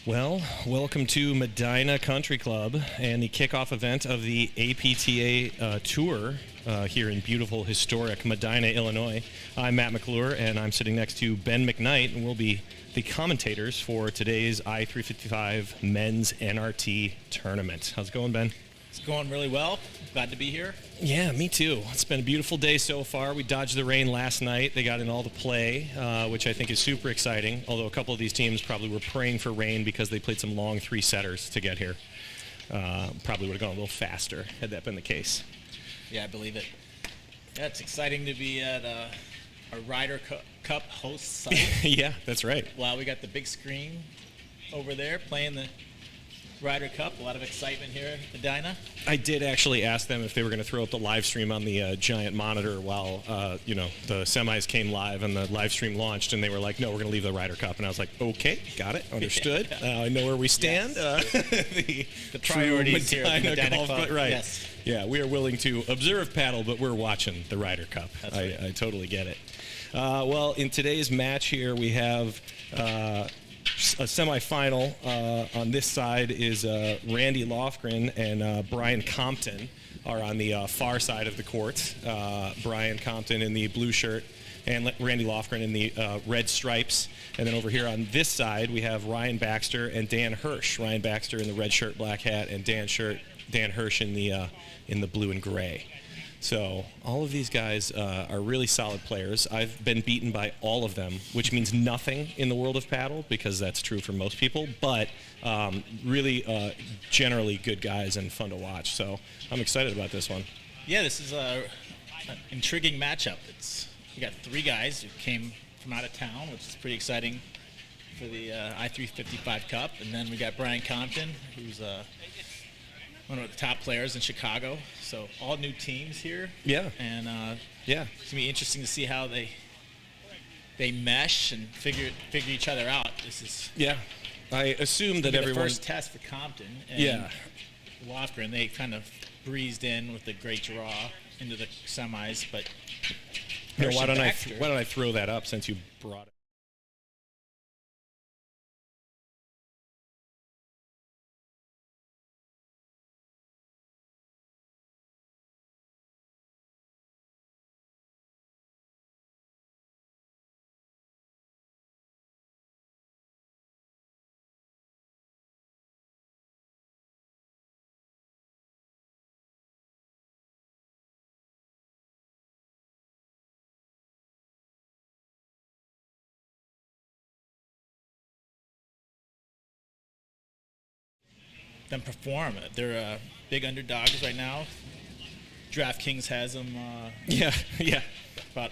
Well, welcome to Medina Country Club and the kickoff event of the APTA Tour here in beautiful, historic Medina, Illinois. I'm Matt McClure, and I'm sitting next to Ben McKnight, and we'll be the commentators for today's I-355 Men's NRT Tournament. How's it going, Ben? It's going really well. Glad to be here. Yeah, me too. It's been a beautiful day so far. We dodged the rain last night. They got in all the play, which I think is super exciting, although a couple of these teams probably were praying for rain because they played some long three-setters to get here. Probably would have gone a little faster had that been the case. Yeah, I believe it. Yeah, it's exciting to be at a Ryder Cup host site. Yeah, that's right. Wow, we got the big screen over there playing the Ryder Cup. A lot of excitement here at Medina. I did actually ask them if they were going to throw up the live stream on the giant monitor while the semis came live and the live stream launched, and they were like, "No, we're going to leave the Ryder Cup." And I was like, "Okay, got it, understood. I know where we stand." Yes. The priorities here at the Medina Club. Right. Yes. Yeah, we are willing to observe paddle, but we're watching the Ryder Cup. That's right. I totally get it. Well, in today's match here, we have a semifinal. On this side is Randy Lofgren and Brian Compton are on the far side of the court. Brian Compton in the blue shirt and Randy Lofgren in the red stripes. And then over here on this side, we have Ryan Baxter and Dan Hirsch. Ryan Baxter in the red shirt, black hat, and Dan Hirsch in the blue and gray. So all of these guys are really solid players. I've been beaten by all of them, which means nothing in the world of paddle because that's true for most people, but really generally good guys and fun to watch. So I'm excited about this one. Yeah, this is an intriguing matchup. We got three guys who came from out of town, which is pretty exciting for the I-355 Cup. And then we got Brian Compton, who's one of the top players in Chicago. So all new teams here. Yeah. And yeah, it's gonna be interesting to see how they mesh and figure each other out. This is I assume that everyone. The first test for Compton and Lofgren, they kind of breezed in with a great draw into the semis, but why don't I throw that up since you brought it? them perform. They're big underdogs right now. DraftKings has them about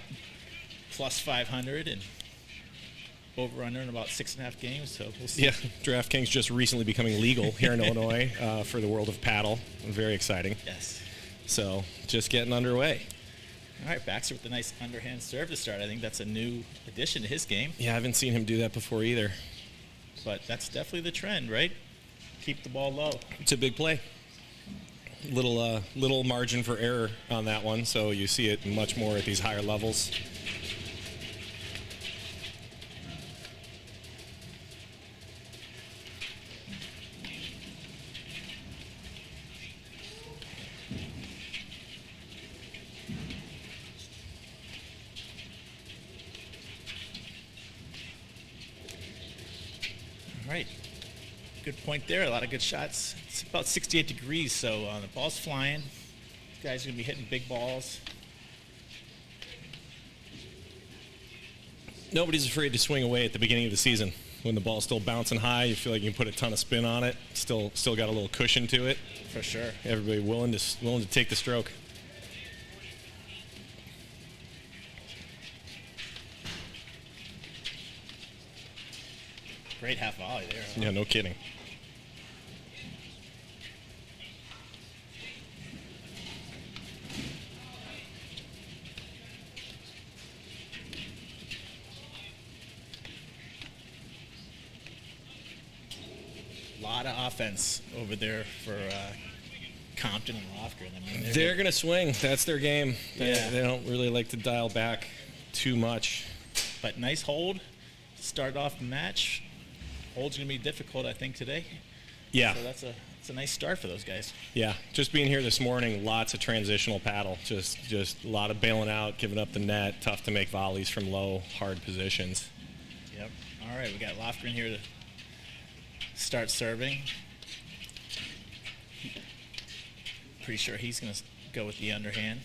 plus 500 and over-under in about 6.5 games, so we'll see. Yeah, DraftKings just recently becoming legal here in Illinois for the world of paddle. Very exciting. Yes. So just getting underway. All right, Baxter with a nice underhand serve to start. I think that's a new addition to his game. Yeah, I haven't seen him do that before either. But that's definitely the trend, right? Keep the ball low. It's a big play. Little margin for error on that one, so you see it much more at these higher levels. All right. Good point there. A lot of good shots. It's about 68 degrees, so the ball's flying. These guys are going to be hitting big balls. Nobody's afraid to swing away at the beginning of the season. When the ball's still bouncing high, you feel like you can put a ton of spin on it. Still got a little cushion to it. For sure. Everybody willing to take the stroke. Great half volley there. Yeah, no kidding. A lot of offense over there for Compton and Lofgren. I mean, they're going to swing. That's their game. Yeah. They don't really like to dial back too much. But nice hold. Start off the match. hole's going to be difficult, I think, today. Yeah. So that's a nice start for those guys. Yeah, just being here this morning, lots of transitional paddle, just a lot of bailing out, giving up the net, tough to make volleys from low, hard positions. Yep. All right, we got Lofgren here to start serving. Pretty sure he's going to go with the underhand.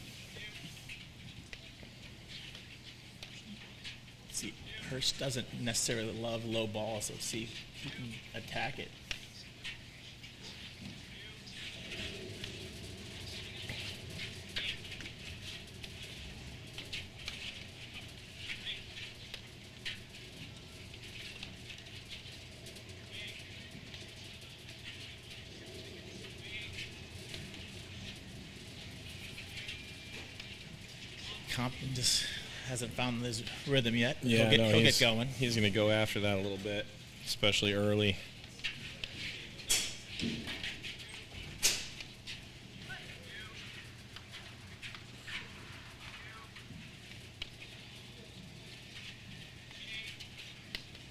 Let's see, Hirsch doesn't necessarily love low balls, so let's see if he can attack it. Compton just hasn't found his rhythm yet. Yeah, he'll get going. He's going to go after that a little bit, especially early.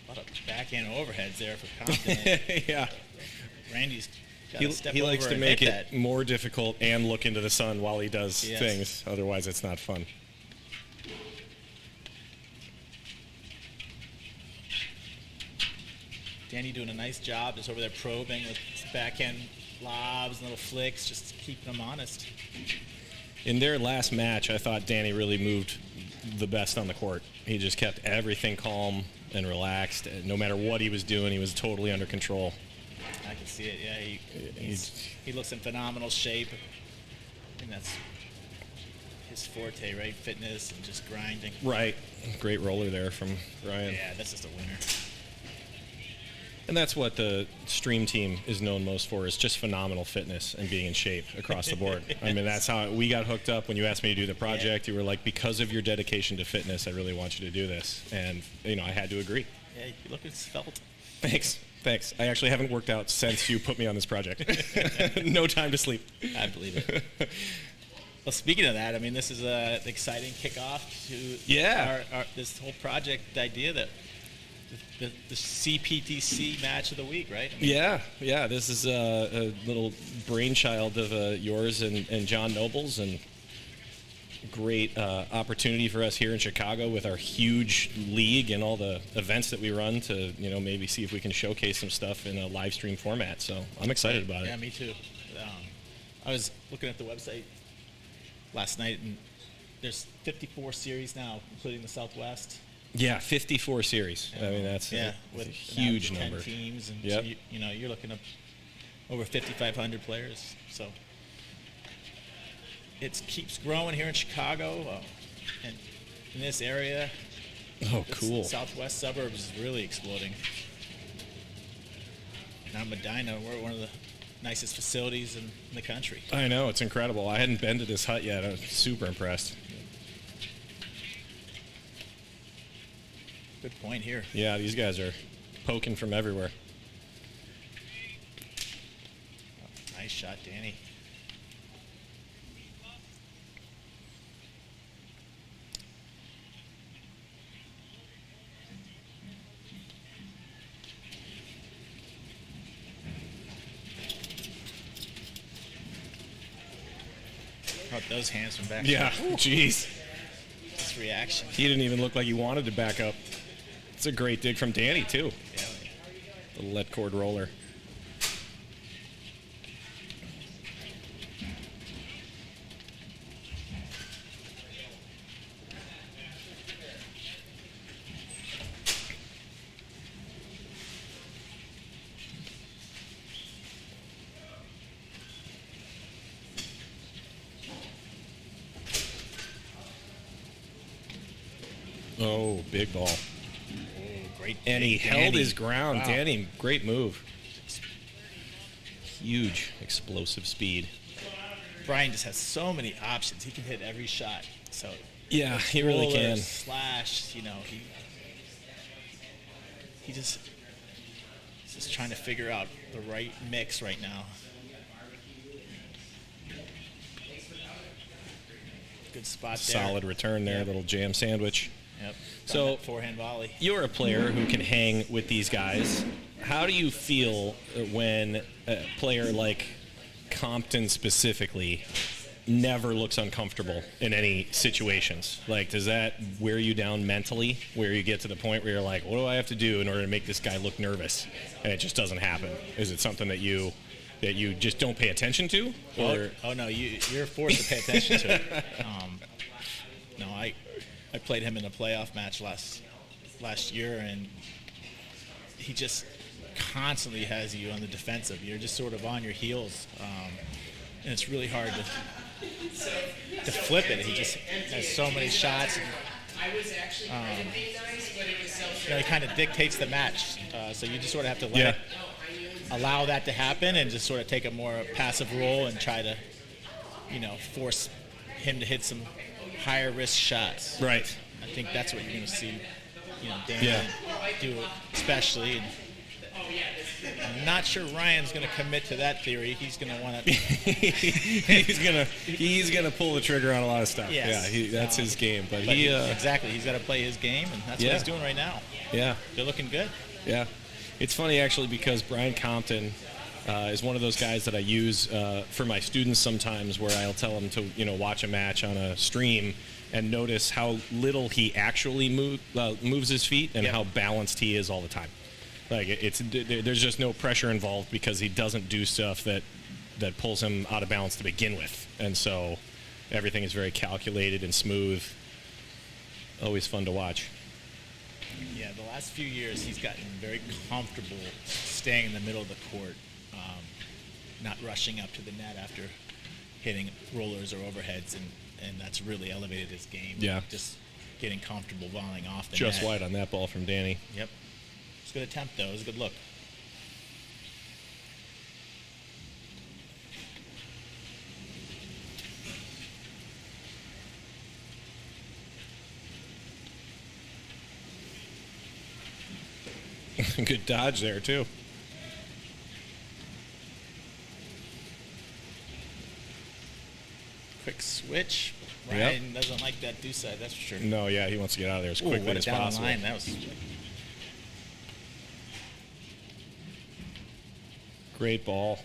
A lot of backhand overheads there for Compton. Yeah. Randy's got to step he over likes to and make hit it that. more difficult and look into the sun while he does Yes. things. Otherwise, it's not fun. Danny doing a nice job just over there probing with his backhand lobs and little flicks, just keeping them honest. In their last match, I thought Danny really moved the best on the court. He just kept everything calm and relaxed. No matter what he was doing, he was totally under control. I can see it, yeah. He looks in phenomenal shape. And that's his forte, right? Fitness and just grinding. Right. Great roller there from Brian. Yeah, that's just a winner. And that's what the stream team is known most for, is just phenomenal fitness and being in shape across the board. I mean, that's how we got hooked up when you asked me to do the project. You were like, because of your dedication to fitness, I really want you to do this. And, I had to agree. Yeah, you look svelte. Thanks. I actually haven't worked out since you put me on this project. No time to sleep. I believe it. Well, speaking of that, I mean, this is an exciting kickoff to our this whole project idea that the CPTC match of the week, right? I mean, Yeah. This is a little brainchild of yours and John Noble's, and great opportunity for us here in Chicago with our huge league and all the events that we run to, maybe see if we can showcase some stuff in a live stream format. So I'm excited about it. Yeah, me too. I was looking at the website last night, and there's 54 series now, including the Southwest. Yeah, 54 series. I mean, that's with a huge an average of number. 10 teams, and Yep. so you're looking at over 5,500 players. So it keeps growing here in Chicago, and in this area. Oh, the cool. Southwest suburbs is really exploding. Now Medina, we're one of the nicest facilities in the country. I know, it's incredible. I hadn't been to this hut yet. I was super impressed. Good point here. Yeah, these guys are poking from everywhere. Oh, nice shot, Danny. Oh, those hands from back. Yeah, jeez. This reaction. He didn't even look like he wanted to back up. It's a great dig from Danny, too. Yeah. The let cord roller. Oh, big ball. Great. And he Danny. held his ground. Wow. Danny, great move. Huge explosive speed. Brian just has so many options. He can hit every shot. So Yeah, he really roller, can. Slash, he's just trying to figure out the right mix right now. Good spot there. Solid return there, Yeah. little jam sandwich. Yep. So That forehand volley. you're a player who can hang with these guys. How do you feel when a player like Compton specifically never looks uncomfortable in any situations? Like, does that wear you down mentally, where you get to the point where you're like, what do I have to do in order to make this guy look nervous? And it just doesn't happen. Is it something that you just don't pay attention to? Or Oh no, you're forced to pay attention to it. No, I played him in a playoff match last year, and he just constantly has you on the defensive. You're just sort of on your heels, and it's really hard to flip it. He just has so many shots. He kind of dictates the match, so you just sort of have to allow that to happen and just sort of take a more passive role and try to, force him to hit some higher risk shots. Right. I think that's what you're going to see, Dan do, especially. And I'm not sure Ryan's going to commit to that theory. He's going to want to. he's gonna pull the trigger on a lot of stuff. Yes. Yeah, that's his game. But exactly, he's got to play his game, and that's what he's doing right now. Yeah, they're looking good. Yeah, it's funny actually because Brian Compton is one of those guys that I use for my students sometimes, where I'll tell them to watch a match on a stream and notice how little he actually moves his feet and how balanced he is all the time. Like there's just no pressure involved because he doesn't do stuff that pulls him out of balance to begin with, and so everything is very calculated and smooth. Always fun to watch. Yeah, the last few years he's gotten very comfortable staying in the middle of the court, not rushing up to the net after hitting rollers or overheads, and that's really elevated his game. Yeah, just getting comfortable volleying off the net. Just wide on that ball from Danny. Yep. It's a good attempt, though. It was a good look. Good dodge there, too. Quick switch. Ryan doesn't like that deuce side, that's for sure. No, yeah, he wants to get out of there as quickly as possible. Line. That was great ball.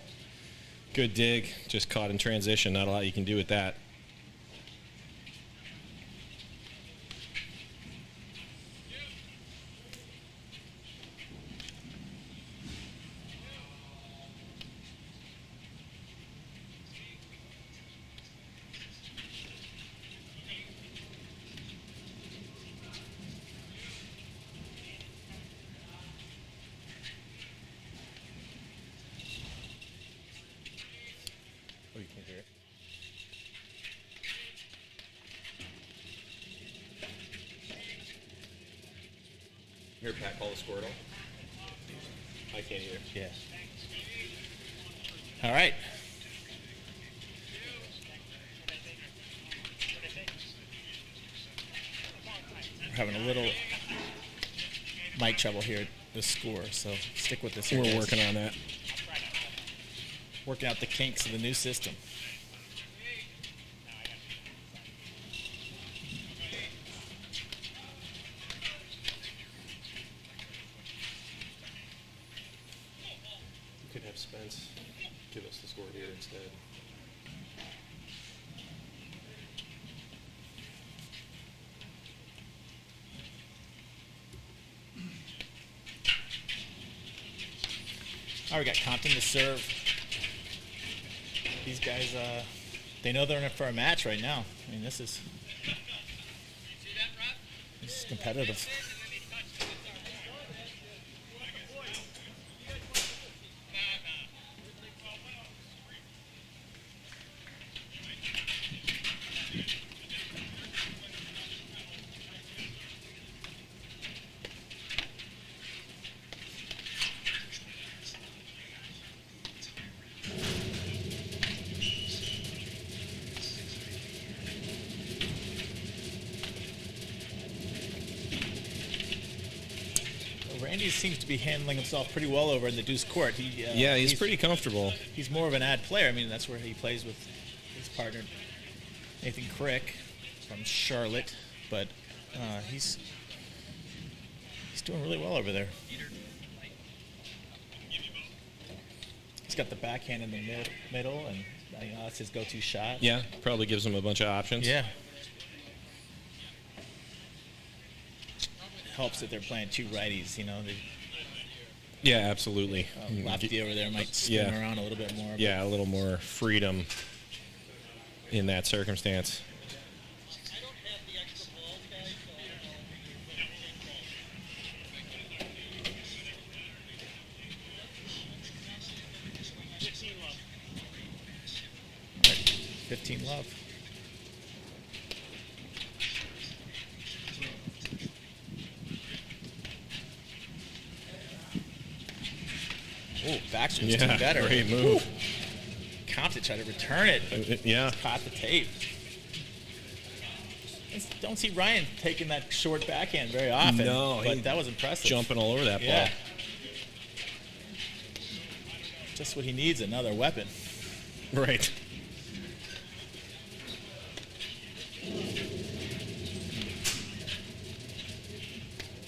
Good dig. Just caught in transition. Not a lot you can do with that. Oh, you can't hear it. Hear Pat call the Squirtle? I can't either. Yeah. All right. We're having a little mic trouble here at the score, so stick with this. We're working on that. Working out the kinks of the new system. We could have Spence give us the score here instead. All right, we got Compton to serve. These guys, they know they're in it for a match right now. I mean, this is competitive. Randy seems to be handling himself pretty well over in the deuce court. He's pretty comfortable. He's more of an ad player. I mean, that's where he plays with his partner, Nathan Crick from Charlotte. But He's doing really well over there. He's got the backhand in the middle, and that's his go-to shot. Yeah, probably gives him a bunch of options. Yeah. Helps that they're playing two righties, Yeah, absolutely. Lefty over there might spin around a little bit more. Yeah, a little more freedom in that circumstance. All right, 15 love. Oh, Baxter's doing better. Great move. Compton tried to return it. Yeah. Caught the tape. Don't see Ryan taking that short backhand very often. No, but that was impressive. Jumping all over that yeah. ball. Just what he needs, another weapon. Right.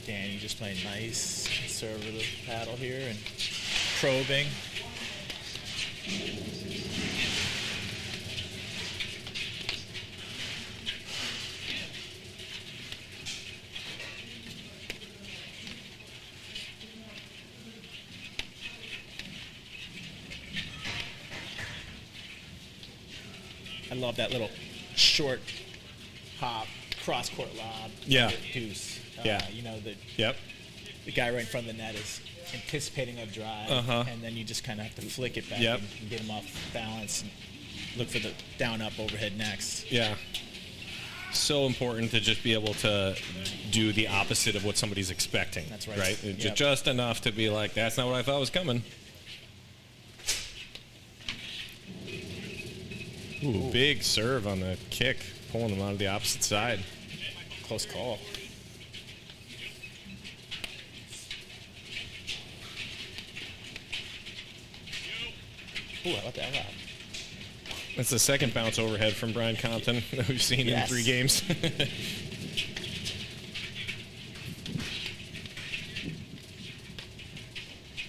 Danny just playing nice, conservative paddle here and probing. I love that little short hop, cross-court lob. Yeah. Deuce. Yeah. The guy right in front of the net is anticipating a drive, and then you just kind of have to flick it back and get him off balance and look for the down-up overhead next. Yeah. So important to just be able to do the opposite of what somebody's expecting. That's right. Right? Yep. Just enough to be like, that's not what I thought was coming. Ooh, big serve on the kick, pulling them out of the opposite side. Close call. Ooh, I like that a lot. That's the second bounce overhead from Brian Compton that we've seen in 3 games.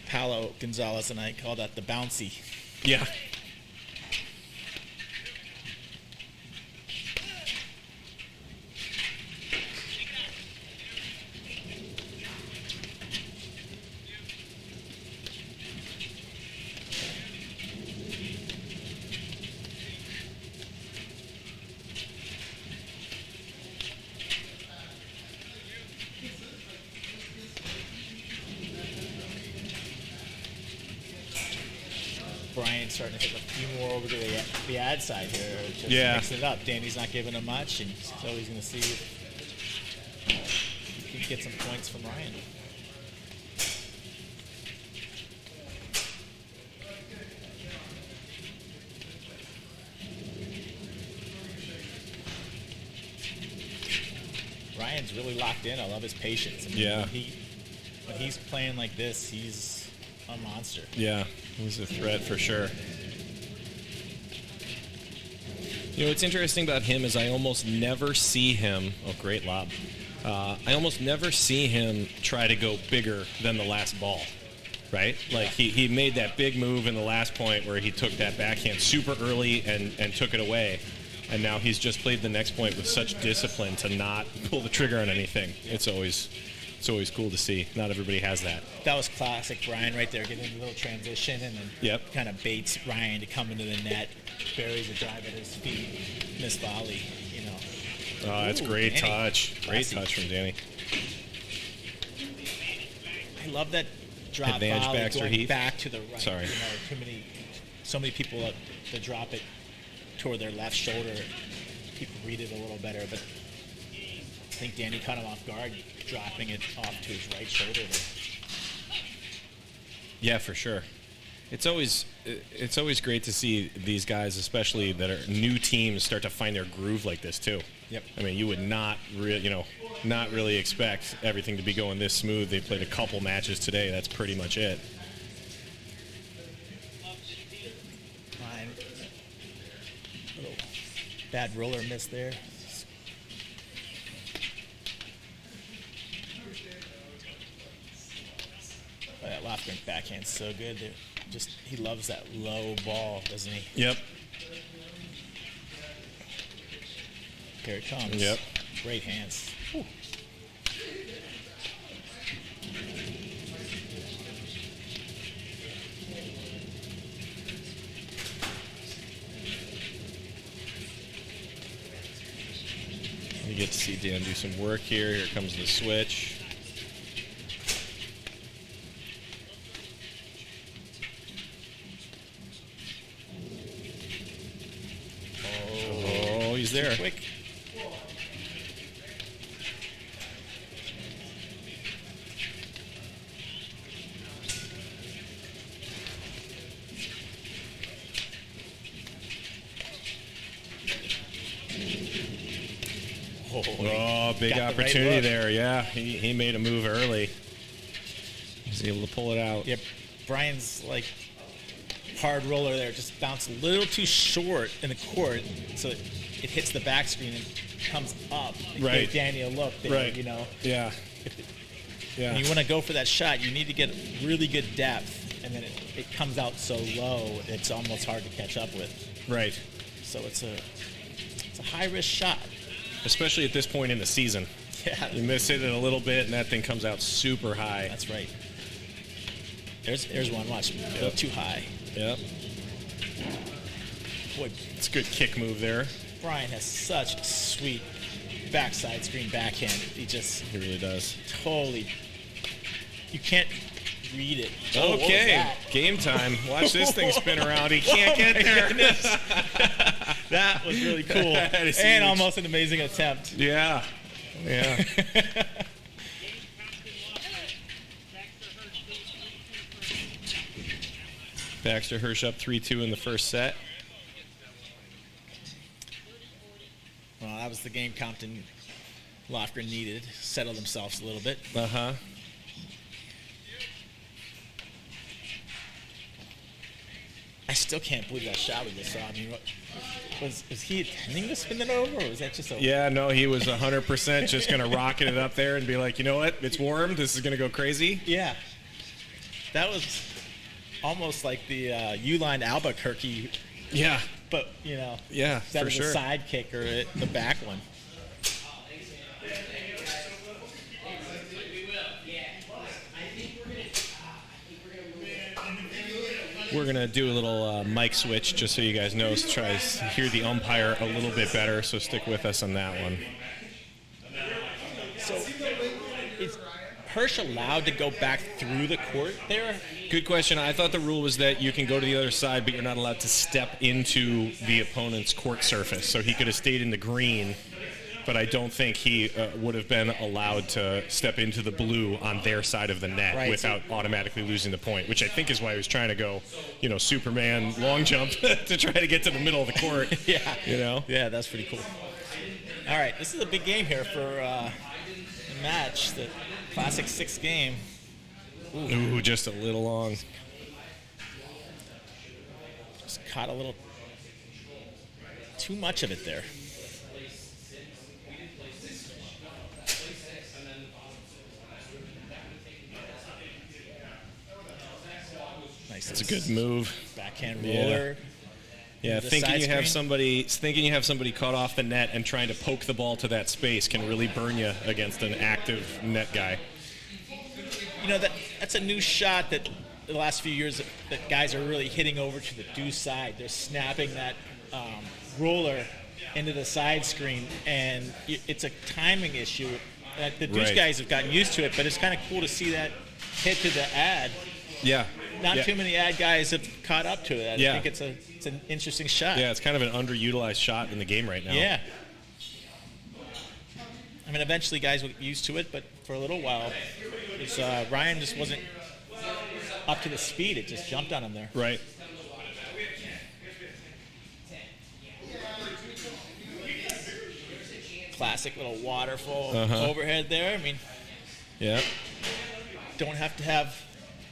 Paolo Gonzalez and I call that the bouncy. Yeah. Brian's starting to hit a few more over to the ad side here. Just mixing it up. Danny's not giving him much, and so he's going to see if he can get some points from Ryan. Ryan's really locked in. I love his patience. I mean, when he's playing like this, he's a monster. Yeah, he's a threat for sure. What's interesting about him is I almost never see him. Oh, great lob. I almost never see him try to go bigger than the last ball, right? Like he made that big move in the last point where he took that backhand super early and took it away. And now he's just played the next point with such discipline to not pull the trigger on anything. It's always cool to see. Not everybody has that. That was classic Brian right there, getting a little transition and then kind of baits Ryan to come into the net, buries a drive at his feet, miss volley, Oh, that's great Danny. Touch. Great touch from Danny. I love that drop Advantage volley Baxter going Heath. back to the right. Sorry. So many people that drop it toward their left shoulder. People read it a little better, but I think Danny caught him off guard, dropping it off to his right shoulder there. Yeah, for sure. It's always great to see these guys, especially that are new teams, start to find their groove like this too. Yep. I mean, you would not really expect everything to be going this smooth. They played a couple matches today. That's pretty much it. Fine. Little bad roller miss there. That Lofgren's backhand's so good. He loves that low ball, doesn't he? Yep. Here it comes. Yep. Great hands. Whew. You get to see Dan do some work here. Here comes the switch. Oh, he's there. Quick. Oh, big opportunity there. Yeah, he made a move early. He's able to pull it out. Yep. Brian's like hard roller there just bounced a little too short in the court, so it hits the back screen and comes up. Right. Give Danny a look there, Right. you know. Yeah. Yeah. When you want to go for that shot, you need to get really good depth, and then it comes out so low, it's almost hard to catch up with. Right. So it's a high-risk shot. Especially at this point in the season. Yeah. You miss it a little bit, and that thing comes out super high. That's right. There's one. Watch. Go too high. Yep. Boy, It's a good kick move there. Brian has such a sweet backside screen backhand. He really does. totally. You can't read it. Oh, what was Okay, that? game time. Watch this thing spin around. He can't get there. That was really cool. That is and huge. almost an amazing attempt. Yeah. Yeah. Baxter Hirsch up 3-2 in the first set. Well, that was the game Compton Lofgren needed. Settle themselves a little bit. Uh-huh. I still can't believe that shot we just saw. I mean, was he intending to spin it over, or was that just a... Yeah, no, he was 100% just going to rocket it up there and be like, you know what? It's warm. This is going to go crazy. Yeah. That was almost like the U-line Albuquerque, Yeah. but, you know, Yeah, instead for of sure. the side kick or the back one. We're going to do a little mic switch just so you guys know, to try to hear the umpire a little bit better, so stick with us on that one. So is Hirsch allowed to go back through the court there? Good question. I thought the rule was that you can go to the other side, but you're not allowed to step into the opponent's court surface. So he could have stayed in the green, but I don't think he would have been allowed to step into the blue on their side of the net Right. without automatically losing the point, which I think is why he was trying to go, you know, Superman long jump to try to get to the middle of the court. Yeah. You know? Yeah, that's pretty cool. All right, this is a big game here for the match, the Classic 6 game. Ooh, just a little long. Just caught a little too much of it there. Nice. It's a good move. Backhand Yeah. roller. Yeah, The thinking side you have screen. somebody caught off the net and trying to poke the ball to that space can really burn you against an active net guy. You know, that's a new shot that the last few years that guys are really hitting over to the deuce side. They're snapping that roller into the side screen, and it's a timing issue. The deuce Right. guys have gotten used to it, but it's kind of cool to see that hit to the ad. Yeah. Not yeah. too many ad guys have caught up to it. Yeah. I think it's an interesting shot. Yeah, it's kind of an underutilized shot in the game right now. Yeah. I mean, eventually guys will get used to it, but for a little while, Ryan just wasn't up to the speed. It just jumped on him there. Right. Classic little waterfall Uh-huh. overhead there. I mean, Yeah. don't have to have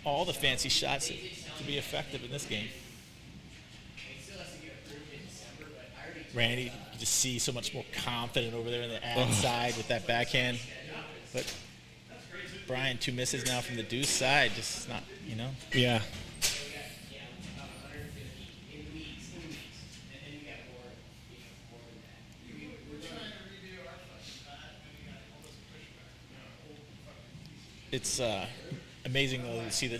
all the fancy shots to be effective in this game. Randy, you just see so much more confident over there in the ad side with that backhand. But Brian 2 misses now from the deuce side. Just not, you know. Yeah. It's amazing though to see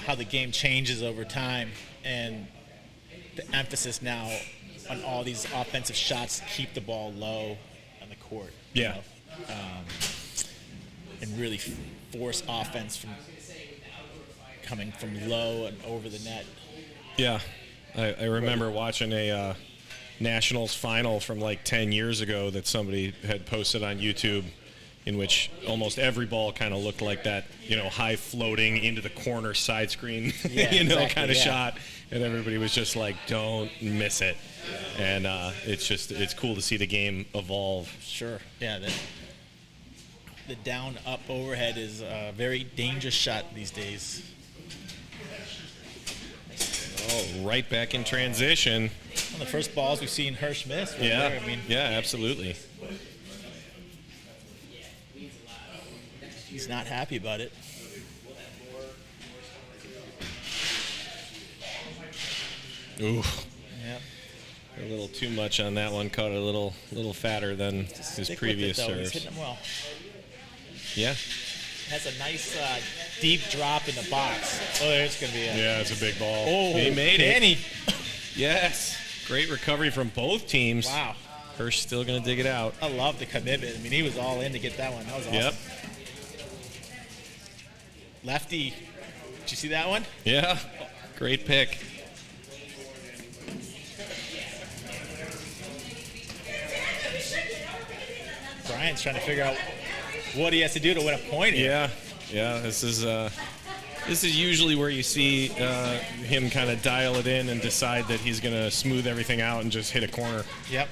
how the game changes over time, and the emphasis now on all these offensive shots to keep the ball low on the court. Yeah. And really force offense from coming from low and over the net. Yeah. I remember watching a Nationals final from like 10 years ago that somebody had posted on YouTube, in which almost every ball kind of looked like that, you know, high floating into the corner side screen, Yeah, you know, exactly, kind of yeah. shot. And everybody was just like, don't miss it. And it's cool to see the game evolve. Sure. Yeah. The down up overhead is a very dangerous shot these days. Oh, right back in transition. One of the first balls we've seen Hirsch miss. Right Yeah. there. I mean, Yeah, absolutely. he's not happy about it. Ooh. Yeah. A little too much on that one. Caught a little fatter than his Stick previous with it, though. He's serves. hitting them well. Yeah. Has a nice deep drop in the box. Oh, there's going to be a... Yeah, it's a big ball. Oh, he made Danny. it. Yes. Great recovery from both teams. Wow. Hirsch still going to dig it out. I love the commitment. I mean, he was all in to get that one. That was awesome. Yep. Lefty. Did you see that one? Yeah. Great pick. Brian's trying to figure out what he has to do to win a point here. Yeah. Yeah. This is usually where you see him kind of dial it in and decide that he's going to smooth everything out and just hit a corner. Yep.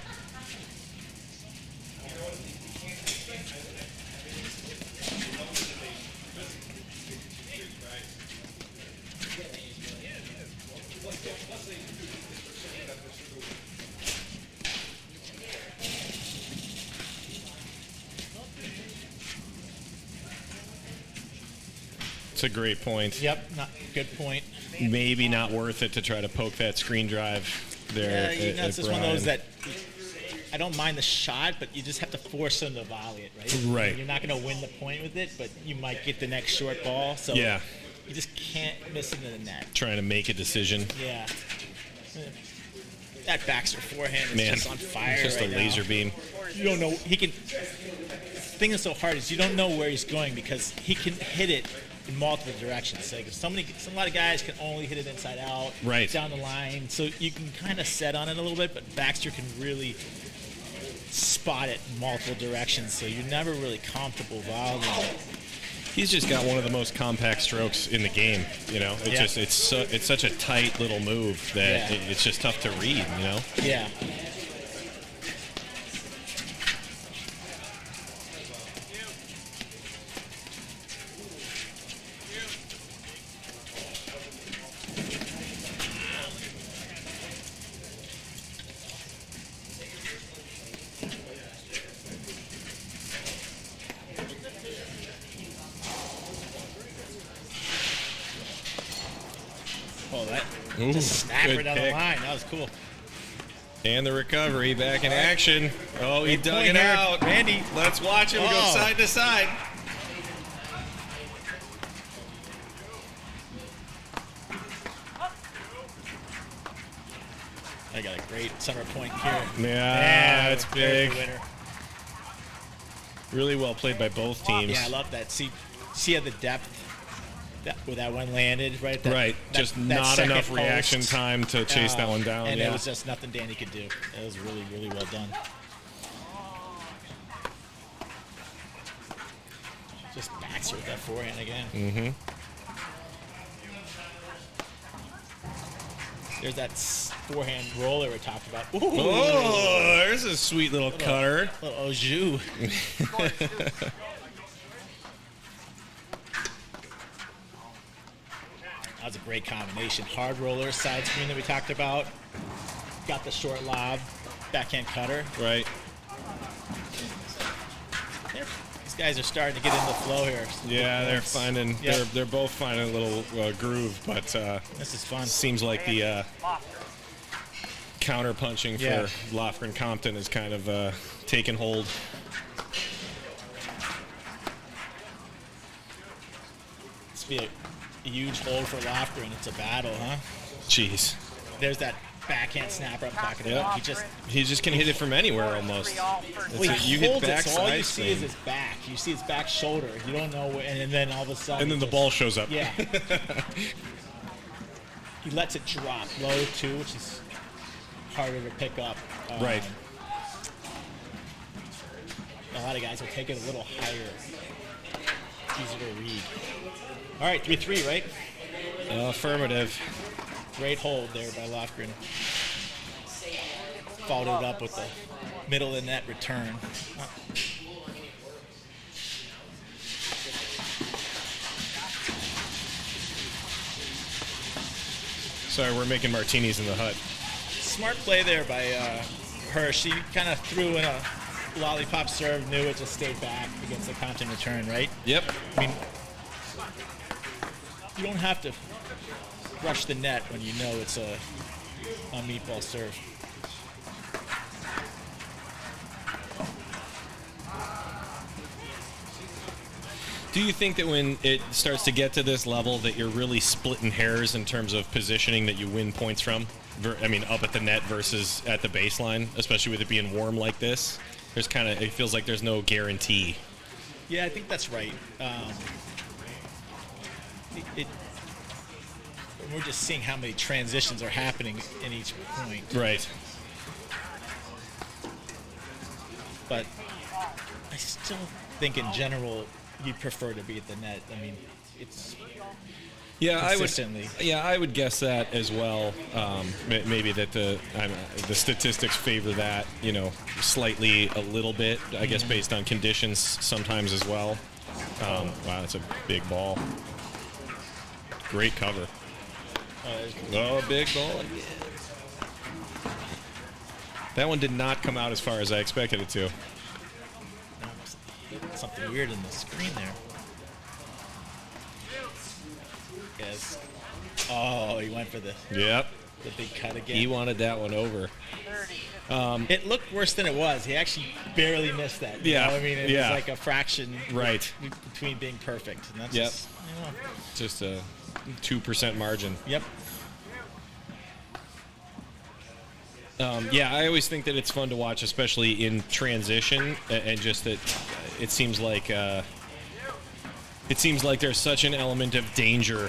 It's a great point. Yep. Good point. Maybe not worth it to try to poke that screen drive there. Yeah, at it's just one of those Brian. that I don't mind the shot, but you just have to force him to volley it, right? Right. You're not going to win the point with it, but you might get the next short ball. So Yeah. you just can't miss into the net. Trying to make a decision. Yeah. That Baxter forehand is Man, just on fire it's just right a laser now. beam. You don't know. He can. The thing that's so hard is you don't know where he's going because he can hit it in multiple directions. So a lot of guys can only hit it inside out, Right. down the line. So you can kind of set on it a little bit, but Baxter can really spot it in multiple directions. So you're never really comfortable volleying it. He's just got one of the most compact strokes in the game. You know, it's such a tight little move that Yeah. it's just tough to read. You know. Yeah. Oh, that Ooh, just snapper good down the pick. line. That was cool. And the recovery back in action. Oh, he Good dug point it here. out. Randy. Let's watch him go Oh. side to side. I got a great center point here. Yeah, that's there's big. the winner. Really well played by both teams. Yeah, I love that. See how the depth where that one landed right at that, Right, that- just that not second enough reaction post. time to chase that one down. And yeah. it was just nothing Danny could do. It was really, really well done. Just Baxter with that forehand again. Mm-hmm. There's that forehand roller we talked about. Ooh, Oh, there's a sweet little cutter. little au jus. That was a great combination. Hard roller, side screen that we talked about. Got the short lob, backhand cutter. Right. There. He's guys are starting to get into the flow here. Yeah, they're finding. Yep. They're both finding a little groove, but This is fun. seems like the counter punching for Yeah. Lofgren Compton is kind of taken hold. This be a huge hold for Lofgren. It's a battle, huh? Jeez. There's that backhand snapper I'm talking Yep. about. He just can hit it from anywhere almost. You get holds it, back so all you side see is screen. his back. You see his back shoulder. You don't know, and then all of a sudden. And then the just- ball shows up. Yeah. He lets it drop low too, which is harder to pick up. Right. A lot of guys will take it a little higher. It's easier to read. All right, 3-3, right? Affirmative. Great hold there by Lofgren. Followed it up with the middle of the net return. Sorry, we're making martinis in the hut. Smart play there by her. She kind of threw in a lollipop serve, knew it, just stayed back against the Compton return, right? Yep. I mean, you don't have to rush the net when you know it's a meatball serve. Do you think that when it starts to get to this level that you're really splitting hairs in terms of positioning that you win points from? I mean, up at the net versus at the baseline, especially with it being warm like this? There's kind of, it feels like there's no guarantee. Yeah, I think that's right. We're just seeing how many transitions are happening in each point. Right. But I still think in general you'd prefer to be at the net. I mean, it's Yeah, consistently. I would guess that as well. Maybe that the statistics favor that, slightly a little bit. I guess based on conditions sometimes as well. Wow, that's a big ball. Great cover. Oh, big ball again. That one did not come out as far as I expected it to. Something weird in the screen there. Yes. Oh, he went for the Yep. big cut again. He wanted that one over. It looked worse than it was. He actually barely missed that. You Yeah, know? I mean, it yeah. was like a fraction Right. between being perfect. And that's Yep. just, Just a 2% margin. Yep. Yeah, I always think that it's fun to watch, especially in transition, and just that it seems like there's such an element of danger,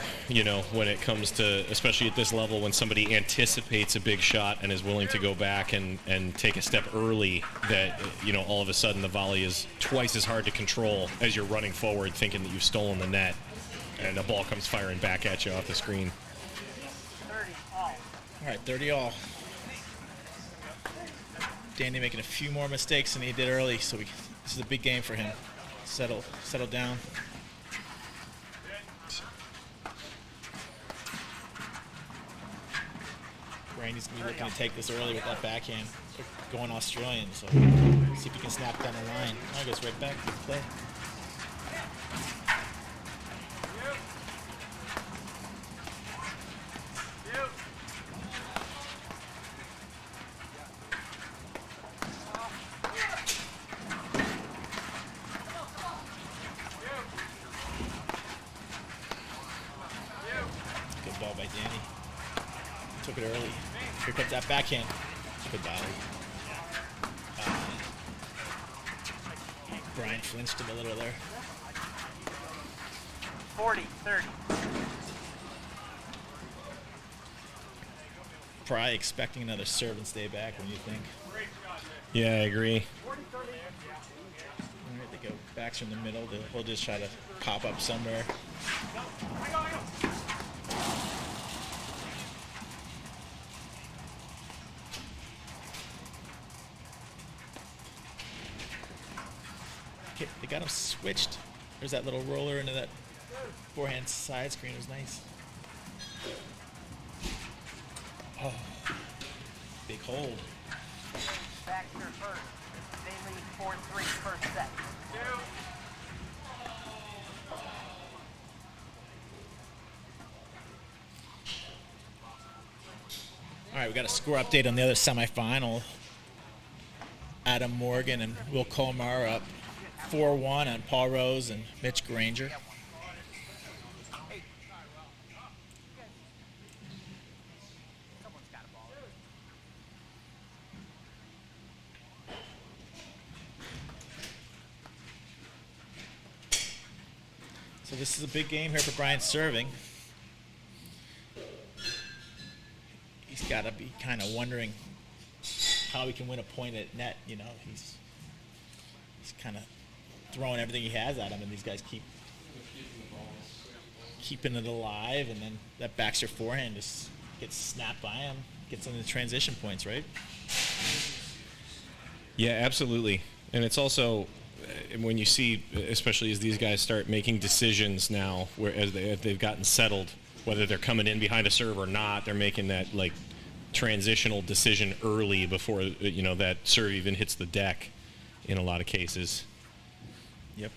when it comes to, especially at this level, when somebody anticipates a big shot and is willing to go back and take a step early, that, all of a sudden the volley is twice as hard to control as you're running forward thinking that you've stolen the net, and the ball comes firing back at you off the screen. 30 all. All right, 30 all. Danny making a few more mistakes than he did early, so this is a big game for him. Settle down. Randy's going to be looking to take this early with that backhand. Going Australian, so see if he can snap down the line. Oh, he goes right back. Good play. Good ball by Danny. Took it early. Here comes that backhand. Good volley. Brian flinched him a little there. 40-30. Probably expecting another serve and stay back. When you think? Yeah, I agree. All right, they go backs from the middle. We'll just try to pop up somewhere. Okay, they got him switched. There's that little roller into that forehand side screen. It was nice. Oh, big hold. Baxter first. They lead 4-3 first set. right, we got a score update on the other semifinal. Adam Morgan and Will Colmar up 4-1 on Paul Rose and Mitch Granger. So this is a big game here for Brian serving. He's got to be kind of wondering how he can win a point at net. You know, he's kind of throwing everything he has at him, and these guys keeping it alive, and then that Baxter forehand just gets snapped by him, gets into transition points, right? Yeah, absolutely. And it's also when you see, especially as these guys start making decisions now, where as they've gotten settled, whether they're coming in behind a serve or not, they're making that like transitional decision early before that serve even hits the deck in a lot of cases. Yep.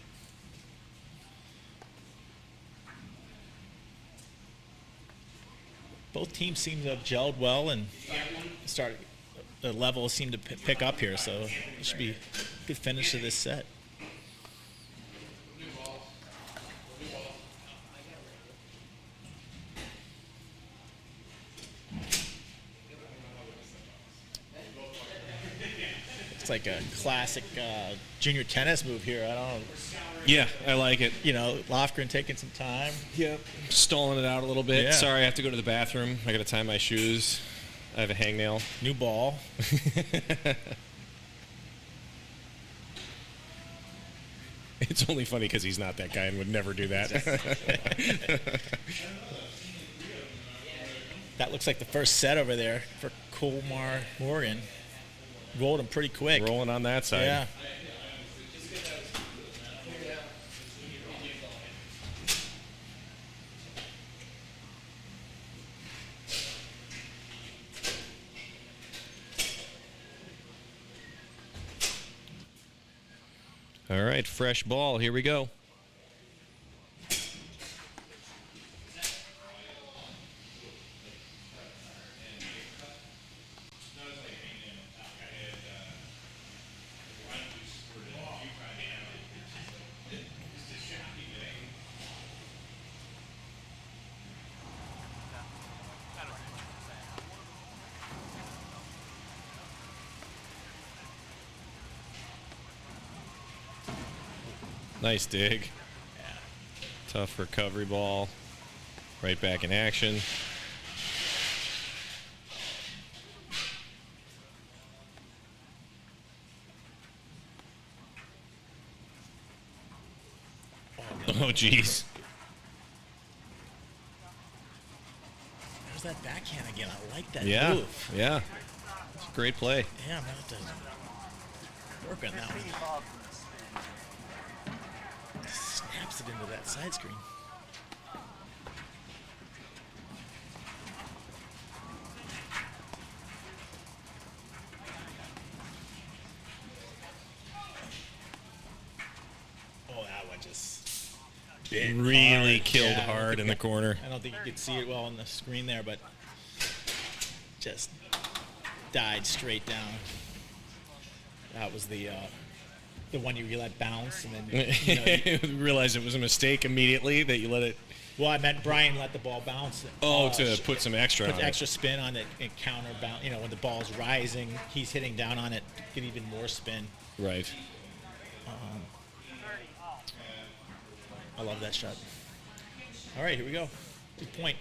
Both teams seem to have gelled well and the levels seem to pick up here, so it should be a good finish to this set. It's like a classic junior tennis move here. I don't know. Yeah, I like it. You know, Lofgren taking some time. Yep. Stalling it out a little bit. Yeah. Sorry, I have to go to the bathroom. I got to tie my shoes. I have a hangnail. New ball. It's only funny because he's not that guy and would never do that. That looks like the first set over there for Colmar Morgan. Rolled him pretty quick. Rolling on that side. Yeah. All right, fresh ball. Here we go. Nice dig. Yeah. Tough recovery ball. Right back in action. Oh, geez. There's that backhand again. I like that Yeah. move. Yeah. It's a great play. Yeah, I'm going to have to work on that one. Snaps it into that side screen. Oh, that one just Really killed Yeah, hard in the corner. I don't think you could see it well on the screen there, but just died straight down. That was the one you let bounce, and then You realized it was a mistake immediately that you let it. well, I meant Brian let the ball bounce. To put some extra put on it. extra spin on it and counter bounce. You know, when the ball's rising, he's hitting down on it, get even more spin. Right. I love that shot. All right, here we go. Good point.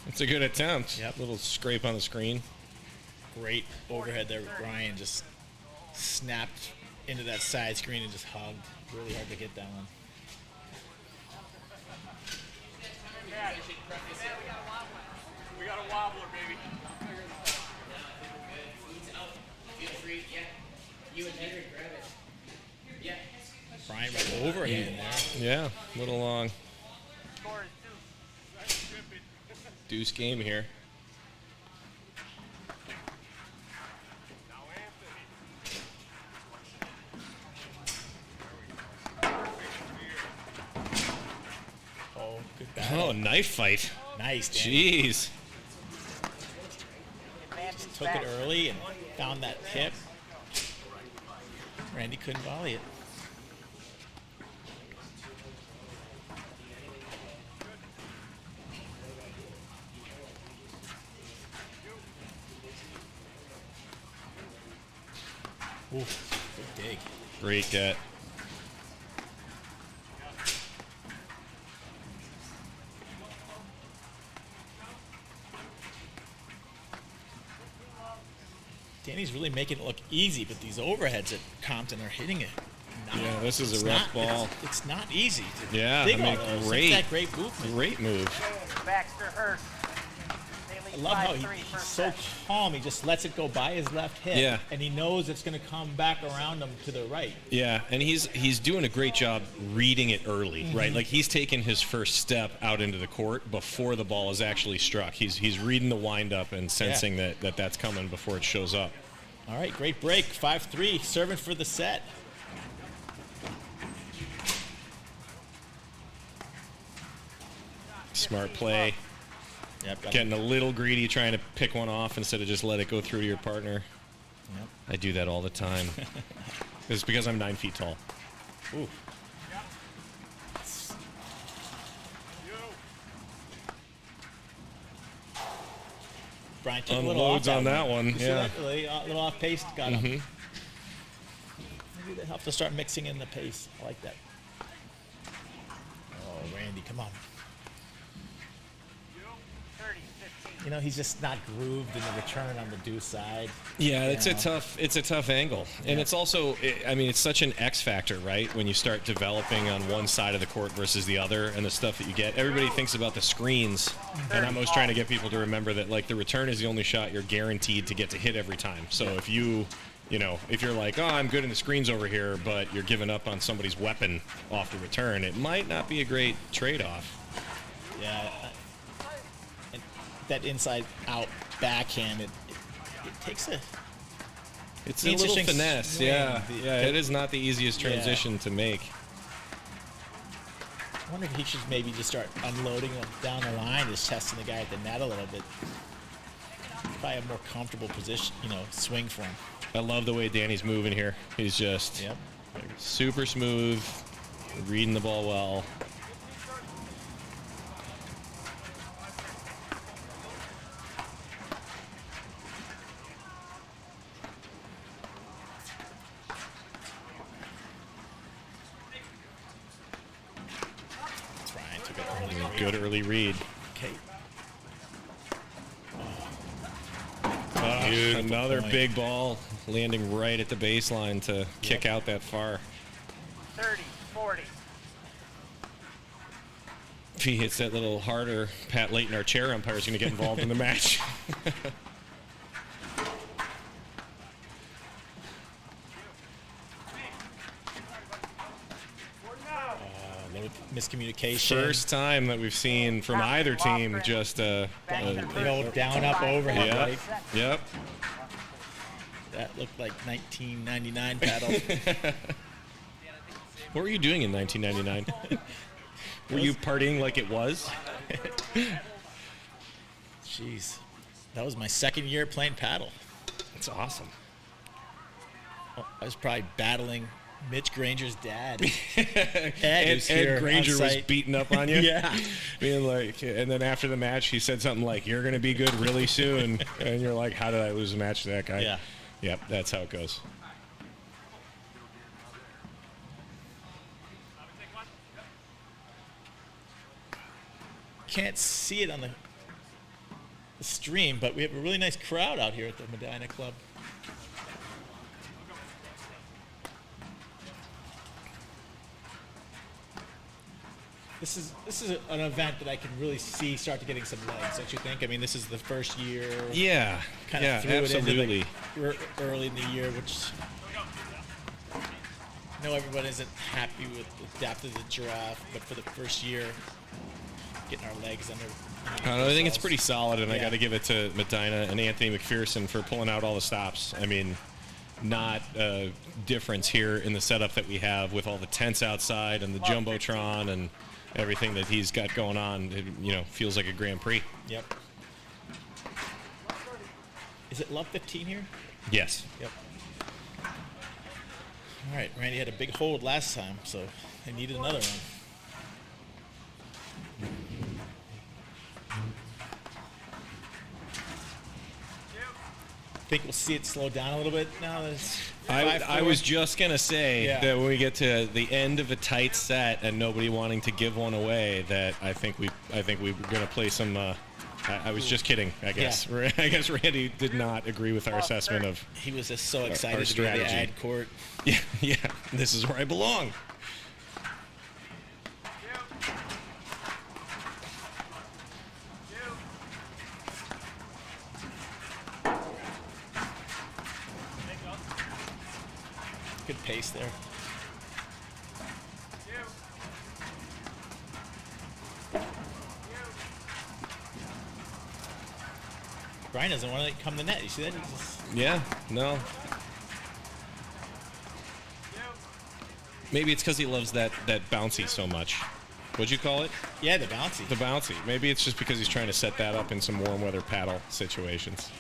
It's a good attempt. Yep. Little scrape on the screen. Great overhead there with Brian. Just snapped into that side screen and just hugged. Really hard to get that one. We got a wobbler, baby. Feel free, yeah. You and Henry grab it. Yeah. Brian right overhand there. Yeah, a little long. Score is 2. Deuce game here. Oh, good battle. Oh, knife fight. Nice, Danny. Jeez. Took it early and found that hip. Randy couldn't volley it. Ooh, good dig. Great get. Danny's really making it look easy, but these overheads at Compton are hitting it. Yeah, this is a It's rough not- ball. It's not easy. To Yeah, dig I mean, all those. It's great. that great movement. Great move. Baxter Hurst. I love how he's so calm. He just lets it go by his left hip. Yeah. And he knows it's going to come back around him to the right. Yeah, and he's doing a great job reading it early, right? Like he's taking his first step out into the court before the ball is actually struck. He's reading the windup and sensing that that's coming before it shows up. All right, great break. 5-3, serving for the set. Smart play. Yep, got Getting a little greedy, trying to pick one off instead of just let it go through to your partner. Yep. I do that all the time. It's because I'm 9 feet tall. Ooh. Brian took a little off Unloads on that one. You see Yeah. that? A little off pace, got him. Maybe they have to start mixing in the pace. I like that. Oh, Randy, come on. 30, 15. You know, he's just not grooved in the return on the deuce side. Yeah, it's Yeah. a tough angle, and Yeah. it's also, I mean, it's such an X factor, right? When you start developing on one side of the court versus the other, and the stuff that you get. Everybody thinks about the screens, and I'm always trying to get people to remember that, like, the return is the only shot you're guaranteed to get to hit every time. So if if you're like, oh, I'm good in the screens over here, but you're giving up on somebody's weapon off the return, it might not be a great trade-off. Yeah. And that inside out backhand, it takes a. It's a little Interesting finesse, swing. yeah. Yeah, it is not the easiest transition to make. I wonder if he should maybe just start unloading them down the line, just testing the guy at the net a little bit. Probably a more comfortable position, swing for him. I love the way Danny's moving here. He's just super smooth, reading the ball well. Brian took it early. Good early read. Okay. Another point. big ball landing right at the baseline to kick out that far. 30, 40. If he hits that little harder, Pat Layton, our chair umpire, is going to get involved in the match. A little miscommunication. First time that we've seen from either team just Big old down up overhead. yeah, Right? yep. That looked like 1999 paddle. What were you doing in 1999? Were you partying like it was? Jeez. That was my second year playing paddle. That's awesome. I was probably battling Mitch Granger's dad. Ed Granger was beating up on you. Yeah. Being like, and then after the match, he said something like, "You're going to be good really soon." And you're like, "How did I lose a match to that guy?" Yeah. Yep, that's how it goes. Can't see it on the stream, but we have a really nice crowd out here at the Medina Club. This is an event that I can really see start to getting some legs, don't you think? I mean, this is the first year. Yeah, Kind yeah, of threw absolutely. it into early in the year, which I know everyone isn't happy with the depth of the draft, but for the first year, getting our legs under. I think it's pretty solid, and I Yeah. got to give it to Medina and Anthony McPherson for pulling out all the stops. I mean, not a difference here in the setup that we have with all the tents outside and the Jumbotron and everything that he's got going on. It, feels like a Grand Prix. Yep. Is it Love 15 here? Yes. Yep. All right, Randy had a big hold last time, so they needed another one. Think we'll see it slow down a little bit now. That it's I was just gonna say Yeah. that when we get to the end of a tight set and nobody wanting to give one away, that I think we're gonna play some. I was just kidding. I guess. Yeah. I guess Randy did not agree with our assessment of. He was just so our excited to be at the strategy. ad court. Yeah. This is where I belong. Good pace there. Brian doesn't want to come to the net. You see that? He's just, Yeah. No. Maybe it's because he loves that bouncy so much. What'd you call it? yeah, the bouncy. The bouncy. Maybe it's just because he's trying to set that up in some warm weather paddle situations.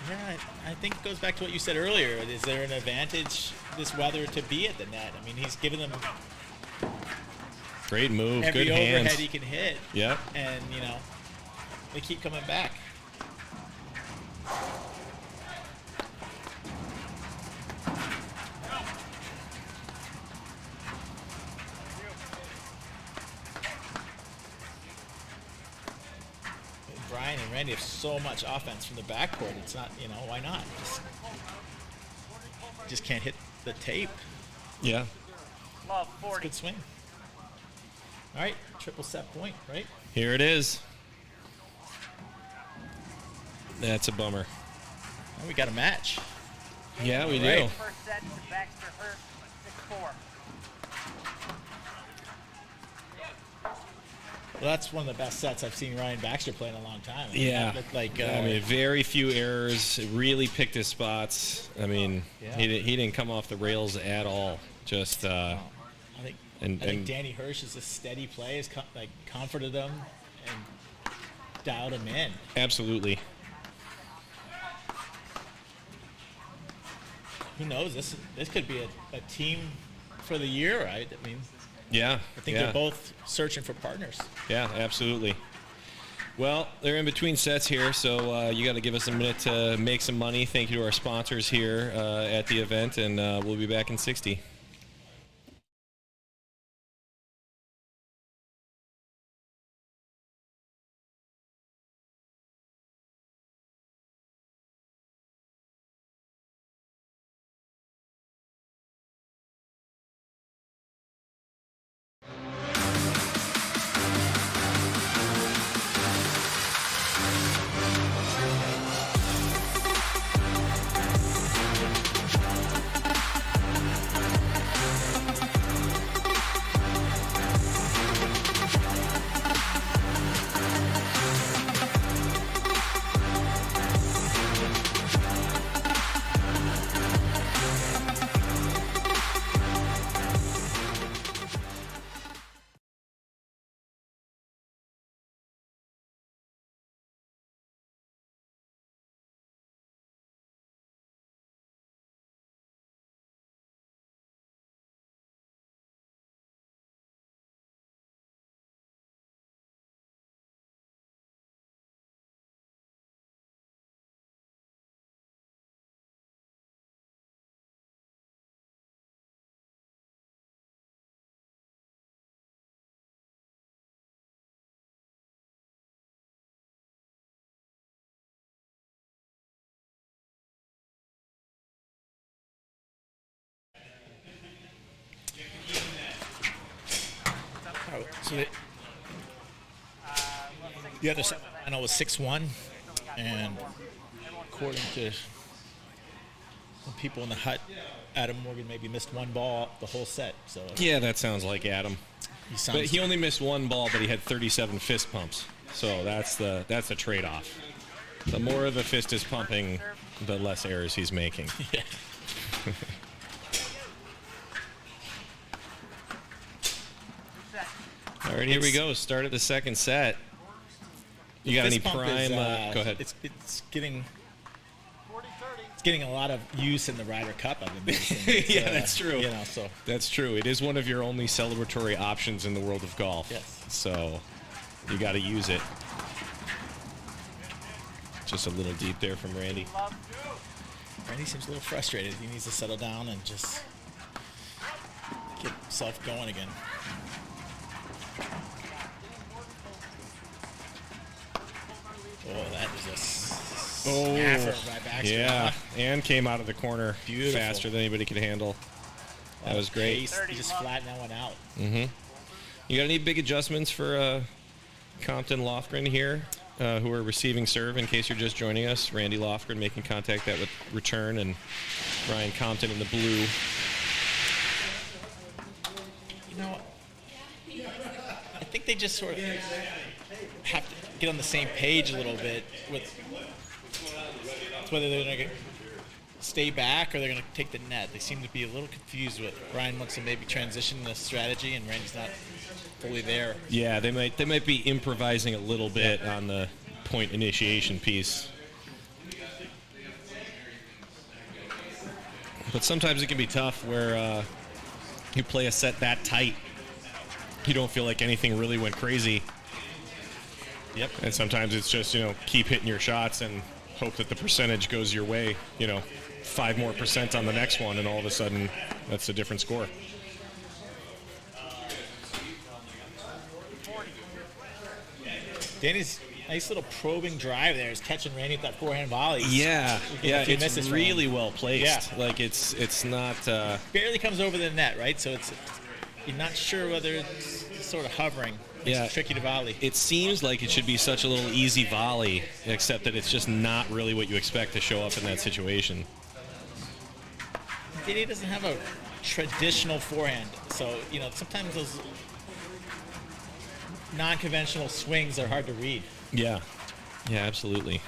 Yeah, I think it goes back to what you said earlier. Is there an advantage this weather to be at the net? I mean, he's given them Great move. every Good overhead hands. he can hit. Yep. And, they keep coming back. Brian and Randy have so much offense from the backcourt. It's not, why not? Just can't hit the tape. Yeah. Love It's a 40. good swing. All right, triple set point, right? Here it is. That's a bummer. And we got a match. Yeah, we Right. do. First set to Baxter Hurst, 6-4. Well, that's one of the best sets I've seen Ryan Baxter play in a long time. Yeah. That looked like, I mean, very few errors. Really picked his spots. I mean, Yeah. he didn't come off the rails at all. Just I think and- I think and- Danny Hirsch is a steady play, has comforted him and dialed him in. absolutely. Who knows? This could be a team for the year, right? I mean, Yeah. I think yeah. they're both searching for partners. Yeah, absolutely. Well, they're in between sets here, so you got to give us a minute to make some money. Thank you to our sponsors here at the event, and we'll be back in 60. So the other side, I know, was 6-1, and according to some people in the hut, Adam Morgan maybe missed one ball the whole set. So Yeah, that sounds like Adam. He sounds But he only missed one ball, but he had 37 fist pumps. So that's the trade-off. The more the fist is pumping, the less errors he's making. yeah. All right, here we go. Start of the second set. You got any Fist pump prime? is, Go ahead. It's getting a lot of use in the Ryder Cup. I've been noticing. It's, Yeah, that's true. You know, so That's true. It is one of your only celebratory options in the world of golf. Yes. So you got to use it. Just a little deep there from Randy. Randy seems a little frustrated. He needs to settle down and just get himself going again. Oh, that was a snapper by Baxter. Yeah, and came out of the corner Beautiful. faster than anybody could handle. That was great. Pace, he just flattened that one out. You got any big adjustments for Compton Lofgren here, who are receiving serve in case you're just joining us? Randy Lofgren making contact that with return, and Brian Compton in the blue. You know, I think they just sort of have to get on the same page a little bit with whether they're going to stay back or they're going to take the net. They seem to be a little confused with Brian wants to maybe transition the strategy and Randy's not fully there. Yeah, they might be improvising a little bit on the point initiation piece. But sometimes it can be tough where you play a set that tight. You don't feel like anything really went crazy. Yep. And sometimes it's just, keep hitting your shots and hope that the percentage goes your way, 5% more on the next one, and all of a sudden that's a different score. Danny's nice little probing drive there is catching Randy with that forehand volley. Yeah, few misses it's from really him. well placed. Yeah. Like it's not. Barely comes over the net, right? So you're not sure whether it's sort of hovering. Makes Yeah. it tricky to volley. It seems like it should be such a little easy volley, except that it's just not really what you expect to show up in that situation. Danny doesn't have a traditional forehand, so sometimes those non-conventional swings are hard to read. Yeah, absolutely.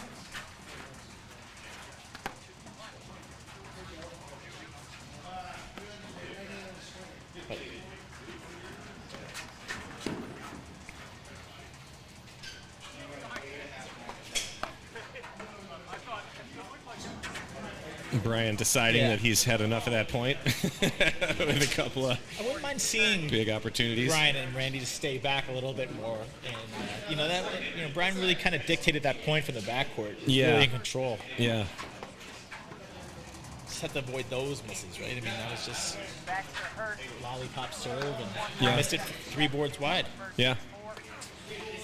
Brian deciding that he's had enough of that point with a couple of I wouldn't mind seeing big opportunities. Brian and Randy to stay back a little bit more, and Brian really kind of dictated that point from the backcourt. He was really in control. Yeah. Just have to avoid those misses, right? I mean, that was just lollipop serve and Yeah. missed it 3 boards wide. Yeah.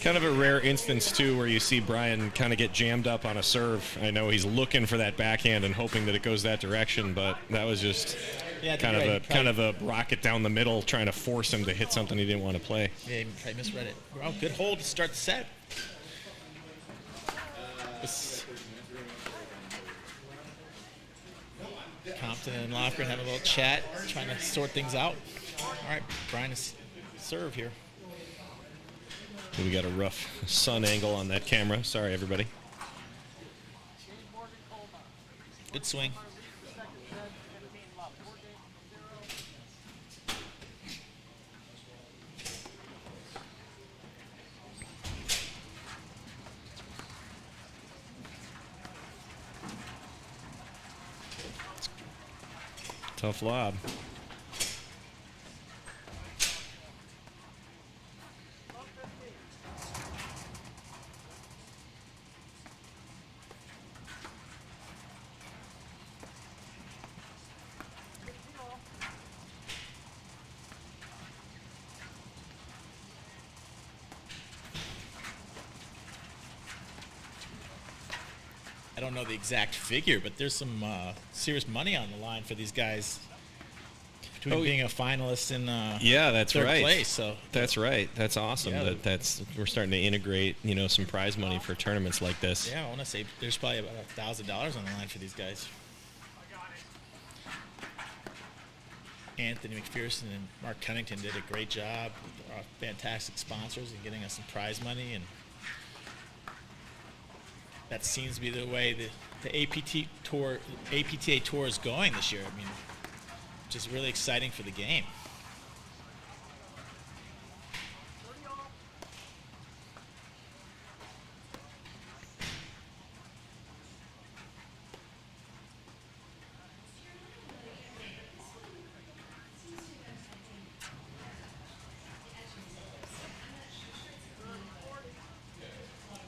Kind of a rare instance, too, where you see Brian kind of get jammed up on a serve. I know he's looking for that backhand and hoping that it goes that direction, but that was just kind of a rocket down the middle, trying to force him to hit something he didn't want to play. Yeah, he probably misread it. Well, good hold to start the set. Compton and Lofgren have a little chat, trying to sort things out. All right, Brian is serve here. We got a rough sun angle on that camera. Sorry, everybody. Good swing. Tough lob. I don't know the exact figure, but there's some serious money on the line for these guys between being a finalist and that's third right. place. So That's right. That's awesome. Yeah. We're starting to integrate, some prize money for tournaments like this. yeah, I want to say there's probably about $1,000 on the line for these guys. Anthony McPherson and Mark Cunnington did a great job with our fantastic sponsors and getting us some prize money, and that seems to be the way the APTA tour is going this year. I mean, which is really exciting for the game.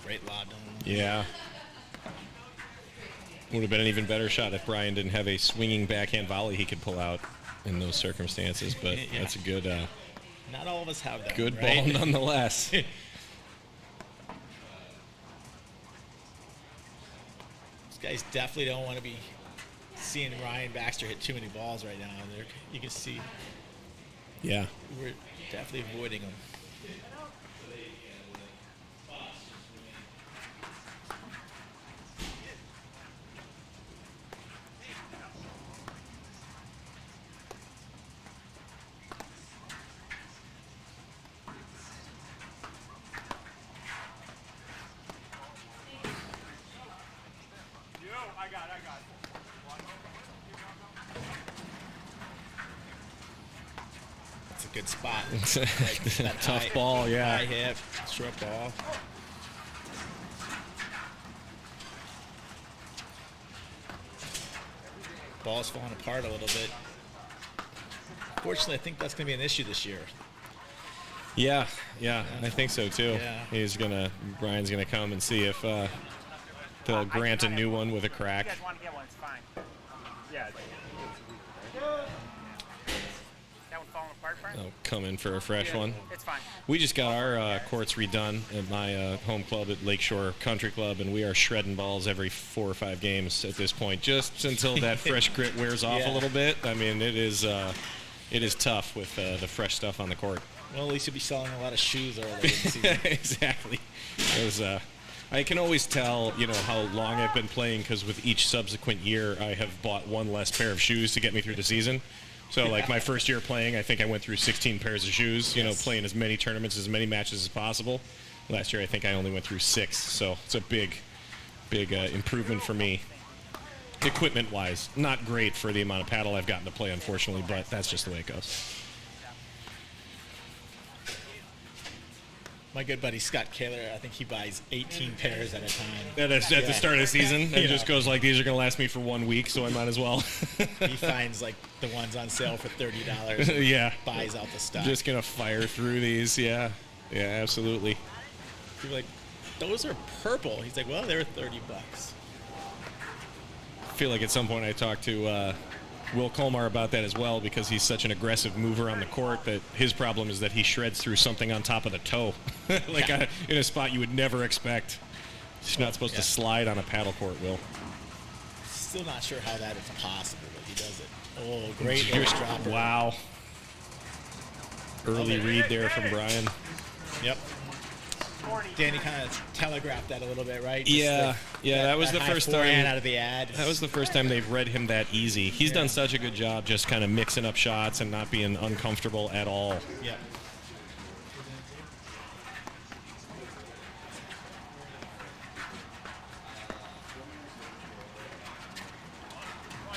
Great lob. Yeah. Would have been an even better shot if Brian didn't have a swinging backhand volley he could pull out in those circumstances. But Yeah. that's a good, Not all of us have that. good right? ball nonetheless. These guys definitely don't want to be seeing Ryan Baxter hit too many balls right now. You can see Yeah. we're definitely avoiding them. I got it. It's a good spot. That Tough ball, yeah. High hip, short ball. Ball's falling apart a little bit. Fortunately, I think that's going to be an issue this year. Yeah, I think so too. Yeah. Brian's gonna come and see if they'll grant a new one with a crack. You guys want to get one, it's fine. Yeah. That one falling apart, Brian? I'll come in for a fresh one. It's fine. We just got our courts redone at my home club at Lakeshore Country Club, and we are shredding balls every 4 or 5 games at this point, just until that fresh grit wears off a Yeah. little bit. I mean, it is tough with the fresh stuff on the court. Well, at least you'll be selling a lot of shoes early in the season. Exactly. I can always tell, how long I've been playing because with each subsequent year, I have bought one less pair of shoes to get me through the season. So, like my first year playing, I think I went through 16 pairs of shoes. Playing as many tournaments, as many matches as possible. Last year, I think I only went through 6. So it's a big improvement for me. Equipment-wise, not great for the amount of paddle I've gotten to play, unfortunately, but that's just the way it goes. My good buddy Scott Kaler, I think he buys 18 pairs at a time. At the start of the season, and Yeah. just goes like, these are going to last me for 1 week, so I might as well. He finds like the ones on sale for $30. Yeah. Buys out the stuff. Just going to fire through these, yeah. Yeah, absolutely. People are like, those are purple. He's like, well, they were $30. I feel like at some point I talked to Will Colmar about that as well, because he's such an aggressive mover on the court that his problem is that he shreds through something on top of the toe, in a spot you would never expect. He's not supposed to slide on a paddle court, Will. Still not sure how that is possible, but he does it. Oh, great dropper. Wow. Early read there from Brian. Yep. Danny kind of telegraphed that a little bit, right? Yeah, that was the first time. Out of the ad. That was the first time they've read him that easy. He's done such a good job just kind of mixing up shots and not being uncomfortable at all. Yep.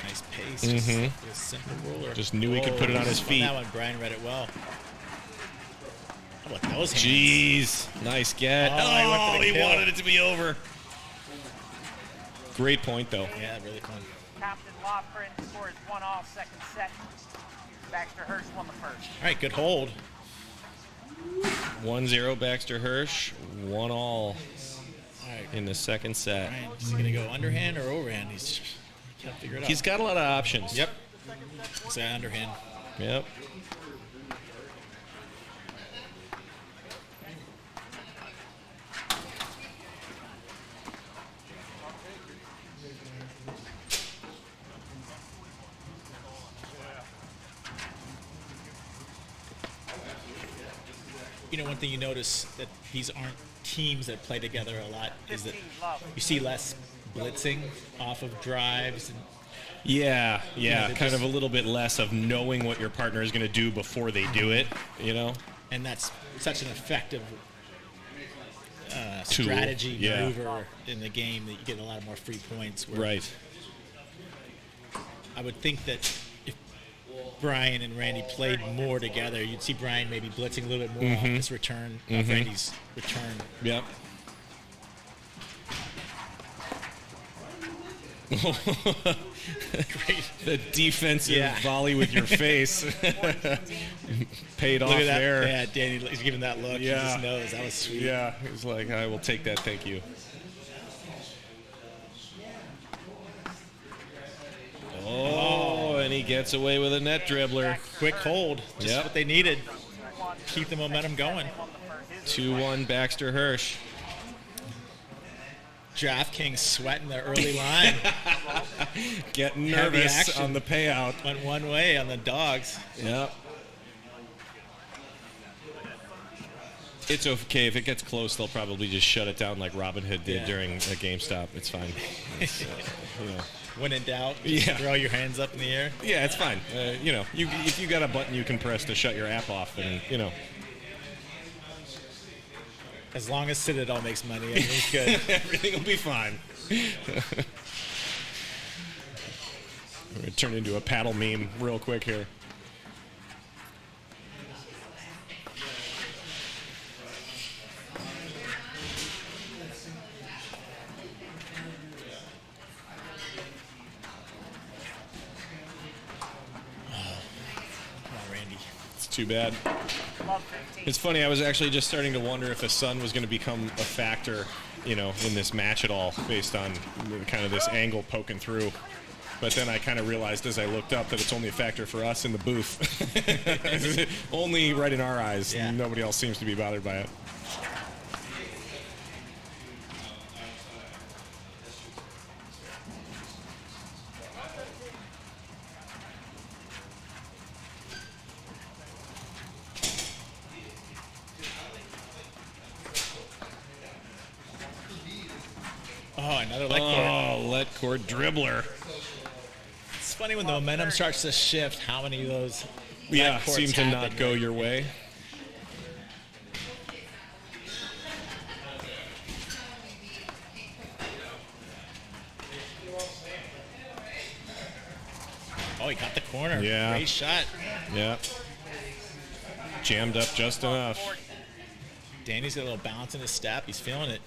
Nice pace. Just a simple roller. Just knew he could put it on his feet. That one, Brian read it well. How about those hands? Jeez, nice get. Oh, he wanted it to be over. Great point, though. Yeah, really fun. Compton Lofgren scores 1-all, second set. Baxter Hirsch won the first. All right, good hold. 1-0 Baxter Hirsch, 1-all All right, in the second set. Brian, is he going to go underhand or overhand? He can't figure it out. He's got a lot of options. Yep. Say underhand. Yep. One thing you notice that these aren't teams that play together a lot is that 15 love. you see less blitzing off of drives. And Yeah, they're kind just- of a little bit less of knowing what your partner is going to do before they do it, you know? And that's such an effective Tool, strategy yeah. maneuver in the game that you get a lot more free points. Where Right. I would think that if Brian and Randy played more together, you'd see Brian maybe blitzing a little bit more off this return, off Randy's return. Yep. Great. The defensive Yeah. volley with your face paid off Look at that. there. Yeah, Danny is giving that look. Yeah. He just knows. That was sweet. Yeah, he was like, I will take that, thank you. Oh, and he gets away with a net dribbler. Quick hold. Just Yep. what they needed. Keep the momentum going. 2-1 Baxter Hirsch. DraftKings sweating the early line. Getting Heavy nervous action. on the payout. Went one way on the dogs. Yep. It's okay. If it gets close, they'll probably just shut it down like Robin Hood did Yeah. during a GameStop. It's fine. It's, you know. When in doubt, just Yeah. throw your hands up in the air. Yeah, it's fine. You know, if you got a button you can press to shut your app off, and you know, As long as Citadel makes money, everything's good. everything will be fine. We're gonna turn into a paddle meme real quick here. Come on, Randy. It's too bad. Love 15. It's funny. I was actually just starting to wonder if the sun was going to become a factor, you know, in this match at all, based on kind of this angle poking through. But then I kind of realized as I looked up that it's only a factor for us in the booth. Only right in our eyes. Yeah. Nobody else seems to be bothered by it. Oh, another leg court. Oh, let court dribbler. It's funny when the momentum starts to shift, how many of those Yeah, leg courts seem to happen. not go your way. Oh, he got the corner. Yeah. Great shot. Yeah. Jammed up just enough. Danny's got a little bounce in his step. He's feeling it.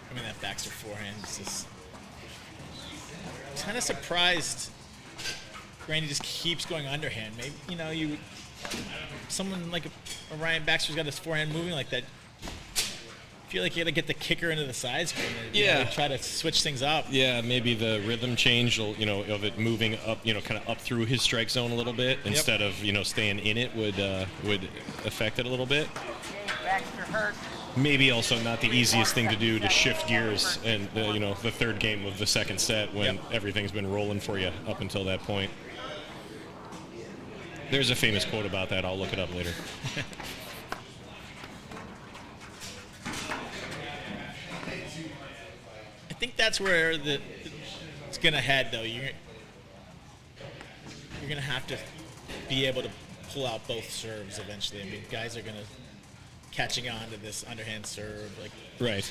I mean, that Baxter forehand is just kind of surprised. Randy just keeps going underhand. Maybe, you know, someone like a Ryan Baxter's got his forehand moving like that. I feel like you got to get the kicker into the side screen and you know, Yeah. try to switch things up. Yeah, maybe the rhythm change, you know, of it moving up, you know, kind of up through his strike zone a little bit instead of, you know, staying in it would affect it a little bit. Baxter Hurst. Maybe also not the easiest thing to do to shift gears and, you know, the third game of the second set when everything's been rolling for you up until that point. There's a famous quote about that. I'll look it up later. I think that's where it's gonna head, though. You're gonna have to be able to pull out both serves eventually. I mean, guys are gonna catching on to this underhand serve. Like, Right.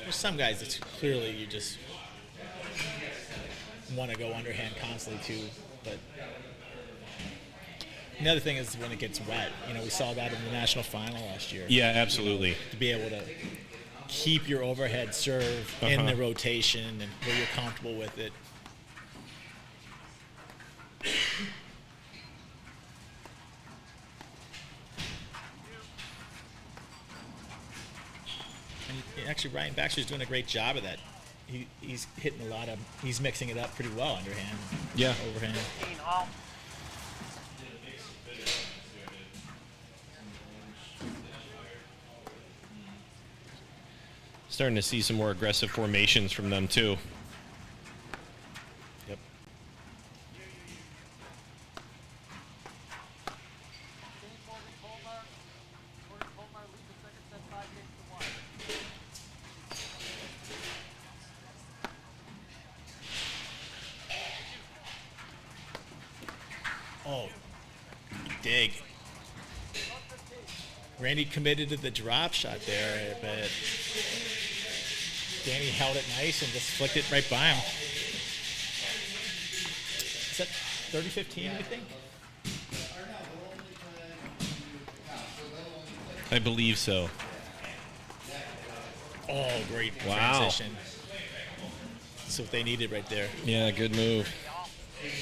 there's some guys that clearly you just want to go underhand constantly too. But the other thing is when it gets wet. You know, we saw that in the national final last year. Yeah, absolutely. To be able to keep your overhead serve in the rotation and where you're comfortable with it. And actually, Ryan Baxter's doing a great job of that. He's hitting a lot of. He's mixing it up pretty well underhand. Yeah. Overhand. 15 all. Starting to see some more aggressive formations from them, too. Yep. Oh, dig. Randy committed to the drop shot there, but Danny held it nice and just flicked it right by him. Is that 30-15, you think? I believe so. Oh, great Wow. transition. That's what they needed right there. Yeah, good move.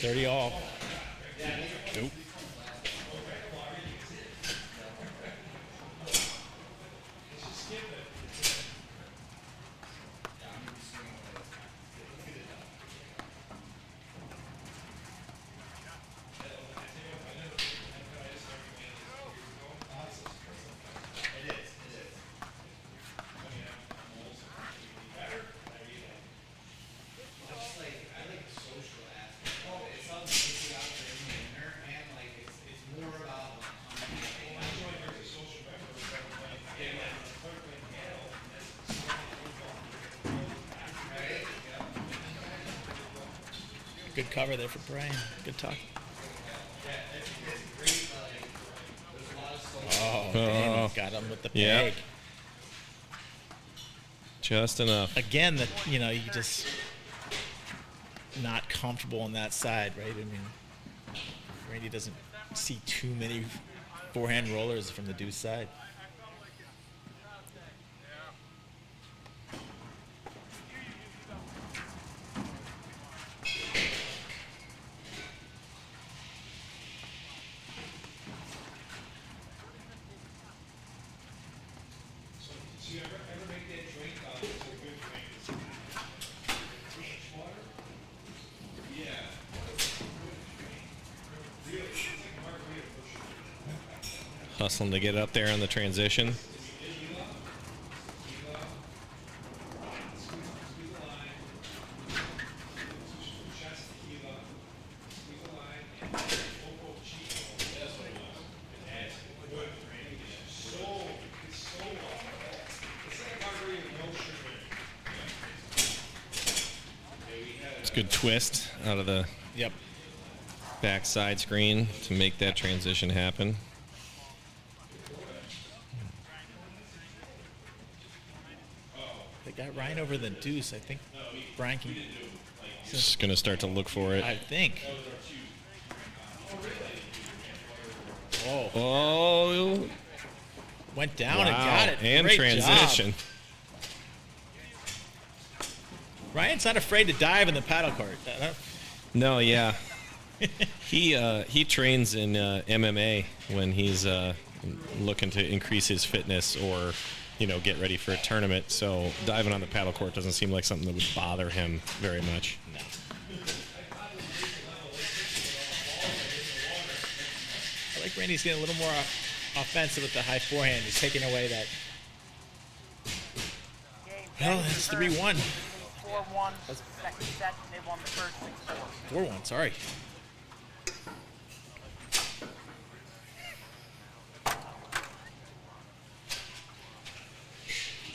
30 all. Nope. Good cover there for Brian. Good talk. Oh, man, got him with the Yeah. peg. Just enough. Again, that you just not comfortable on that side, right? I mean, Randy doesn't see too many forehand rollers from the deuce side. Hustling to get up there on the transition. It's a good twist out of the Yep. backside screen to make that transition happen. They got Ryan over the deuce. I think Brian can. Just going to start to look for it. I think. Oh, Oh, went down and wow. got it. And Great transition. job. Ryan's not afraid to dive in the paddle court. No, yeah. He trains in MMA when he's looking to increase his fitness or, get ready for a tournament. So diving on the paddle court doesn't seem like something that would bother him very much. No. I like Randy's getting a little more offensive with the high forehand. He's taking away that. Well, it's 3-1. 4-1, second set. They won the first 6-4. 4-1, sorry.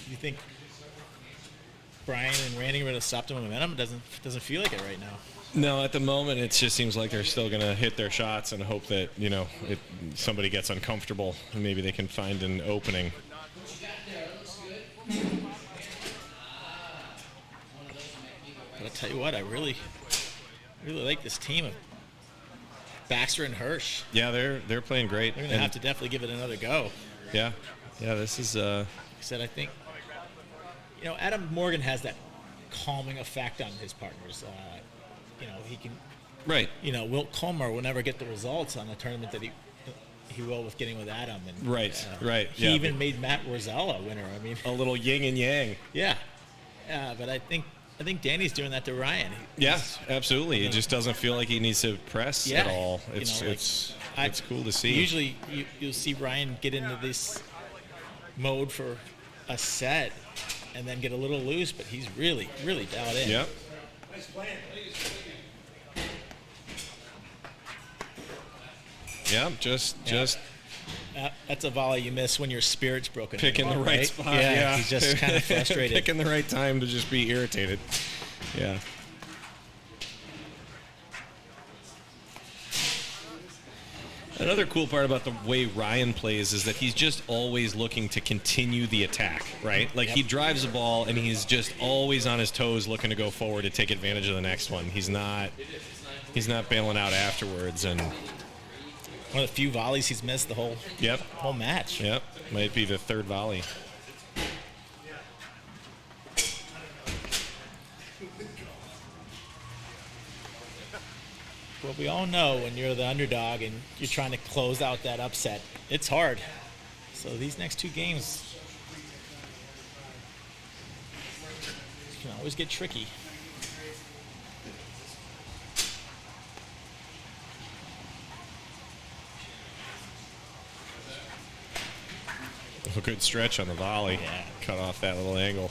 You think Brian and Randy would have stopped the momentum? It doesn't feel like it right now. No, at the moment, it just seems like they're still going to hit their shots and hope that, somebody gets uncomfortable and maybe they can find an opening. But I'll tell you what, I really like this team of Baxter and Hirsch. Yeah, they're playing great. They're going to have to definitely give it another go. Yeah, this is... Like I said, I think, Adam Morgan has that calming effect on his partners. He can... Right. Wilt Colmar will never get the results on the tournament that he will with getting with Adam. And, Right. He even made Matt Rosella a winner. I mean... A little yin and yang. Yeah. But I think Danny's doing that to Ryan. Yes, absolutely. It just doesn't feel like he needs to press at all. It's cool to see. Usually you'll see Ryan get into this mode for a set and then get a little loose, but he's really, really dialed in. Yep. Yeah, just That's a volley you miss when your spirit's broken. picking the right spot. Yeah, he's just kind of frustrated. Picking the right time to just be irritated. Yeah. Another cool part about the way Ryan plays is that he's just always looking to continue the attack, right? Like he drives the ball and he's just always on his toes looking to go forward to take advantage of the next one. He's not bailing out afterwards. And one of the few volleys he's missed the whole match. Yep. Might be the third volley. Well, we all know when you're the underdog and you're trying to close out that upset, it's hard. So these next two games can always get tricky. A good stretch on the volley. Yeah. Cut off that little angle.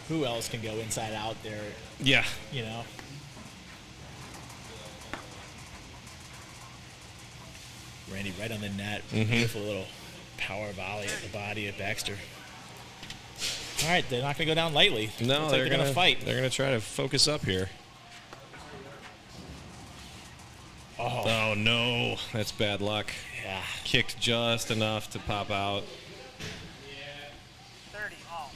Who else can go inside out there? Yeah. You know. Randy right on the net. Beautiful little power volley at the body of Baxter. All right, they're not going to go down lightly. No, they're going to fight. They're going to try to focus up here. Oh, no. That's bad luck. Yeah. Kicked just enough to pop out. 30 all.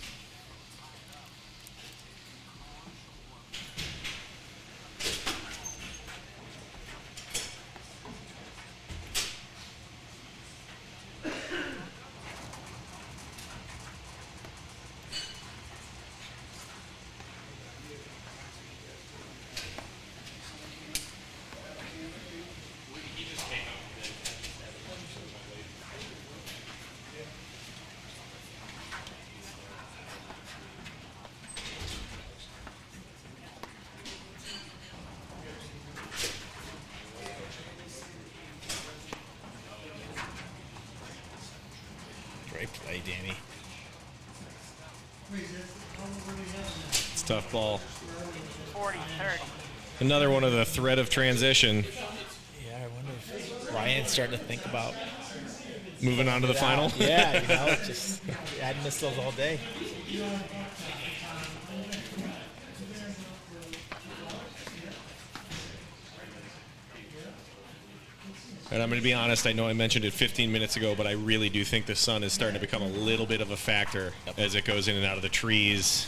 Great play, Danny. It's a tough ball. 40, 30. Another one of the threat of transition. Yeah, I wonder if Ryan's starting to think about Moving on to the final. Yeah, you know, just adding missiles all day. And I'm going to be honest, I know I mentioned it 15 minutes ago, but I really do think the sun is starting to become a little bit of a factor as it goes in and out of the trees.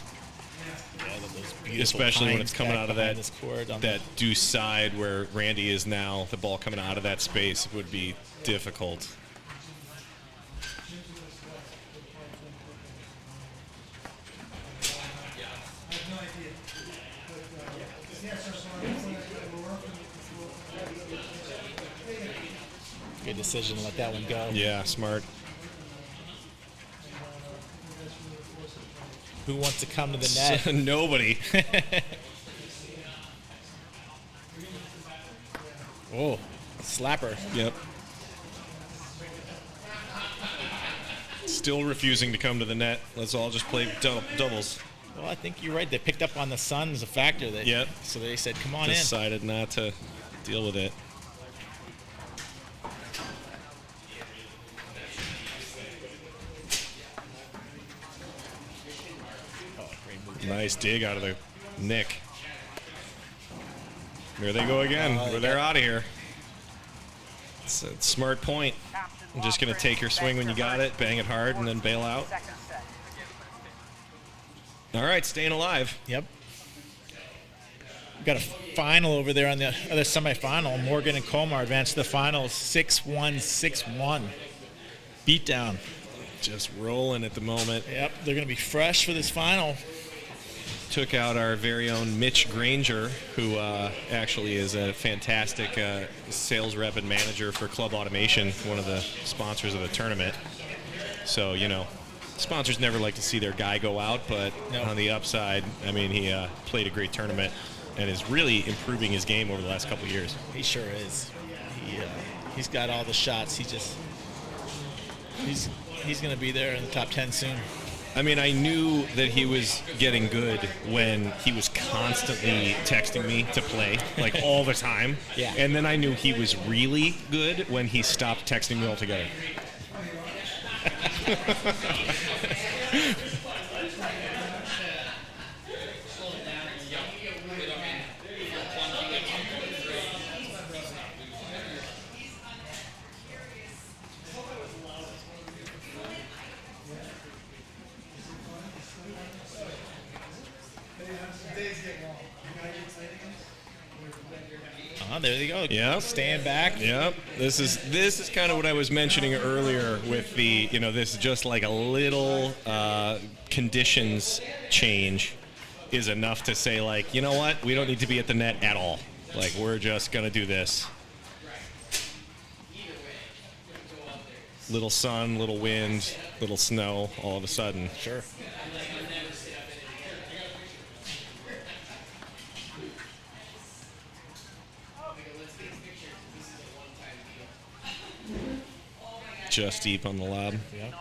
Yeah, those beautiful Especially when pines it's coming back out of behind that, this court on that deuce side where Randy is now, the ball coming out of that space would be difficult. Good decision to let that one go. Yeah, smart. Who wants to come to the net? Nobody. Oh, slapper. Yep. Still refusing to come to the net. Let's all just play doubles. Well, I think you're right. They picked up on the sun as a factor. That, Yep. So they said, come on Decided not to deal with it. in. Oh, great move. Nice dig out of the nick. There they go again. They're out of here. It's a smart point. I'm just going to take your swing when you got it, bang it hard, and then bail out. Second set. All right, staying alive. Yep. We've got a final over there on the other semifinal. Morgan and Colmar advanced to the finals 6-1, 6-1. Beatdown. Just rolling at the moment. Yep, they're going to be fresh for this final. Took out our very own Mitch Granger, who actually is a fantastic sales rep and manager for Club Automation, one of the sponsors of the tournament. So, you know, sponsors never like to see their guy go out, but on the upside, I mean, he played a great tournament and is really improving his game over the last couple of years. He sure is. He's got all the shots. He's going to be there in the top 10 soon. I mean, I knew that he was getting good when he was constantly texting me to play, like all the time. Yeah. And then I knew he was really good when he stopped texting me altogether. Oh, there you go. Yep. Stand back. Yep. This is kind of what I was mentioning earlier with the, this is just like a little conditions change is enough to say, like, you know what? We don't need to be at the net at all. Like, we're just going to do this. Little sun, little wind, little snow, all of a sudden. Sure. Just deep on the lob. Yeah.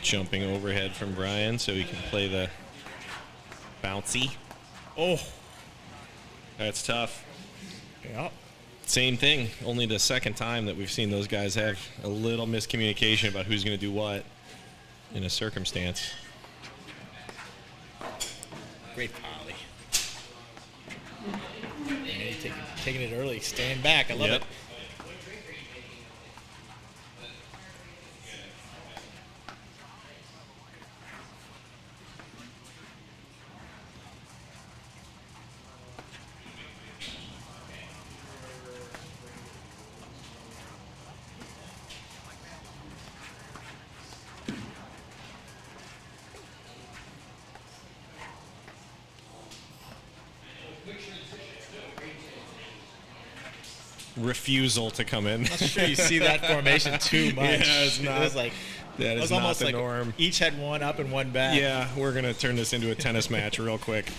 Jumping overhead from Brian so he can play the bouncy. Oh. That's tough. Yeah. Same thing, only the second time that we've seen those guys have a little miscommunication about who's going to do what in a circumstance. Great volley. And taking it early, staying back. I love it. Refusal to come in. I'm not sure you see that formation too much. Yeah, it's not. It was like That it is was not almost the like norm. each had one up and one back. Yeah, we're going to turn this into a tennis match real quick.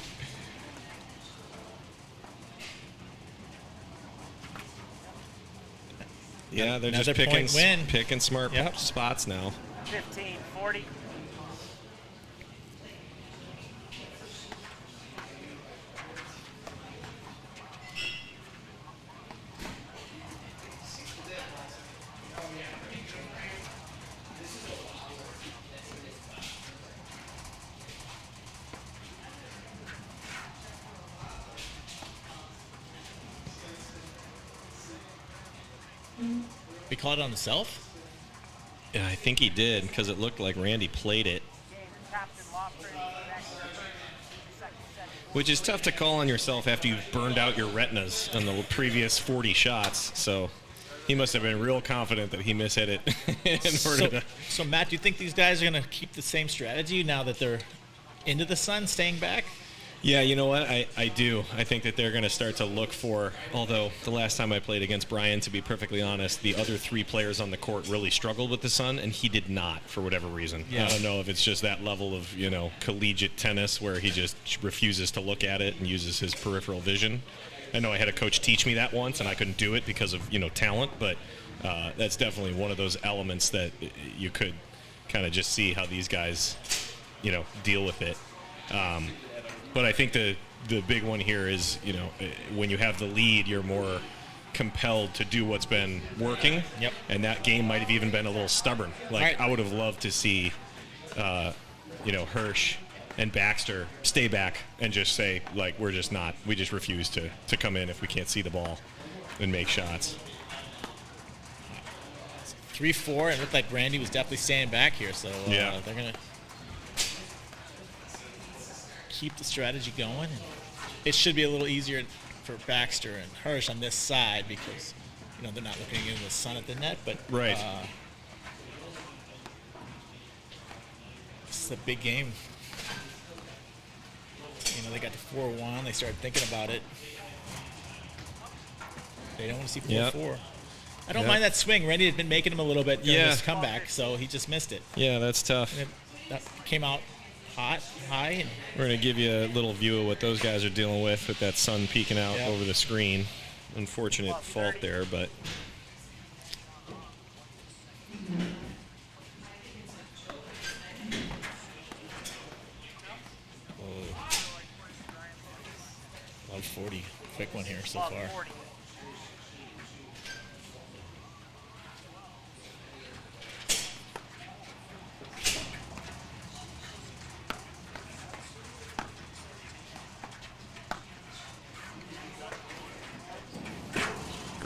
Yeah, they're Another just point win. picking smart Yep. spots now. 15-40. We called it on the self? Yeah, I think he did because it looked like Randy played it. Captain Lofgren back to the second set. Which is tough to call on yourself after you've burned out your retinas on the previous 40 shots. So he must have been real confident that he mishit it in order to. So, Matt, do you think these guys are going to keep the same strategy now that they're into the sun, staying back? Yeah, you know what? I do. I think that they're going to start to look for, although the last time I played against Brian, to be perfectly honest, the other three players on the court really struggled with the sun, and he did not for whatever reason. Yeah. I don't know if it's just that level of, collegiate tennis where he just refuses to look at it and uses his peripheral vision. I know I had a coach teach me that once, and I couldn't do it because of, talent, but that's definitely one of those elements that you could kind of just see how these guys, deal with it. But I think the big one here is, when you have the lead, you're more compelled to do what's been working. Yep. And that game might have even been a little stubborn. Like, right. I would have loved to see, Hirsch and Baxter stay back and just say, like, we just refuse to come in if we can't see the ball and make shots. 3-4, and it looked like Randy was definitely staying back here, so Yeah. they're going to keep the strategy going. And it should be a little easier for Baxter and Hirsch on this side because, they're not looking into the sun at the net, but Right. This is a big game. They got the 4-1. They started thinking about it. They don't want to see 4-4. I don't mind that swing. Randy had been making him a little bit during his comeback, so he just missed it. Yeah, that's tough. And that came out high. And We're going to give you a little view of what those guys are dealing with that sun peeking out Yeah. over the screen. Unfortunate fault there, but... Oh. 140. Quick one here so far. 40.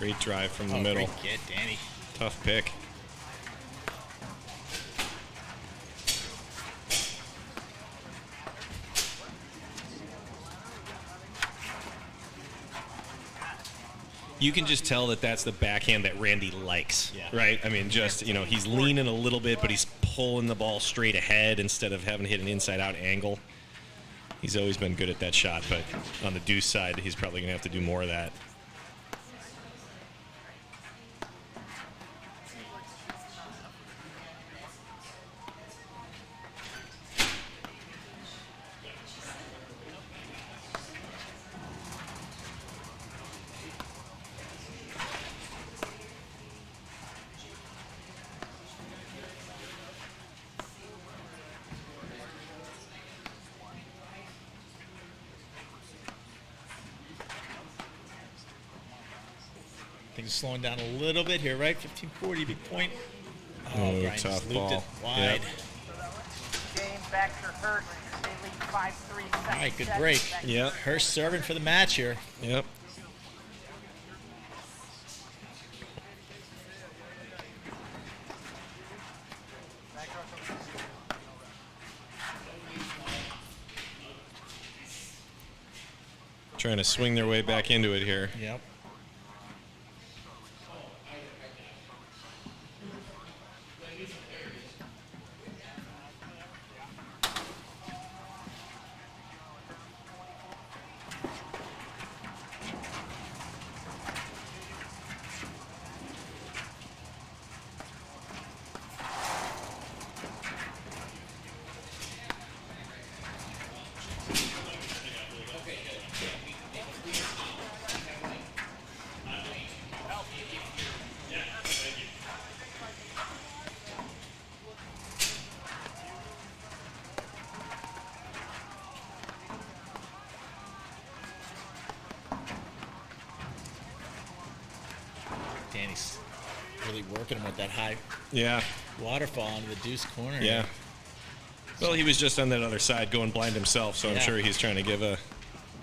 Great drive from the Oh, middle. great get, Danny. Tough pick. You can just tell that that's the backhand that Randy likes, Yeah. right? I mean, just, you know, he's leaning a little bit, but he's pulling the ball straight ahead instead of having to hit an inside-out angle. He's always been good at that shot, but on the deuce side, he's probably going to have to do more of that. Things slowing down a little bit here, right? 15-40, big point. Oh, Oh, Brian tough just looped ball. it wide. Yep. Game Baxter Hurst. They lead 5-3. All right, good break. Yep. Hurst serving for the match here. Yep. Trying to swing their way back into it here. Yep. Danny's really working him with that high Yeah. waterfall into the deuce corner. Yeah. Well, he was just on that other side going blind himself, so I'm Yeah. sure he's trying to give a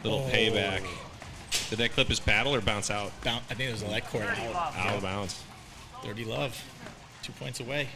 little payback. Did that clip his paddle or bounce out? I think it was a leg cord out. Out of bounds. 30 love. 2 points away.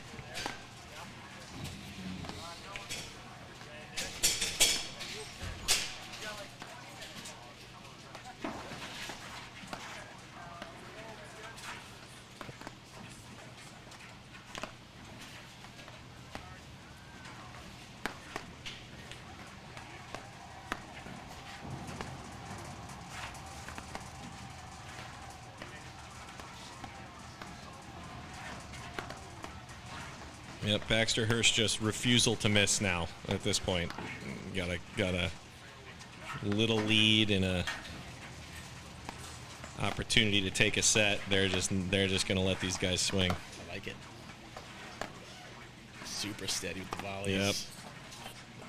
Yep, Baxter Hurst just refusal to miss now at this point. Got a little lead and a opportunity to take a set. They're just going to let these guys swing. I like it. Super steady with the volleys. Yep.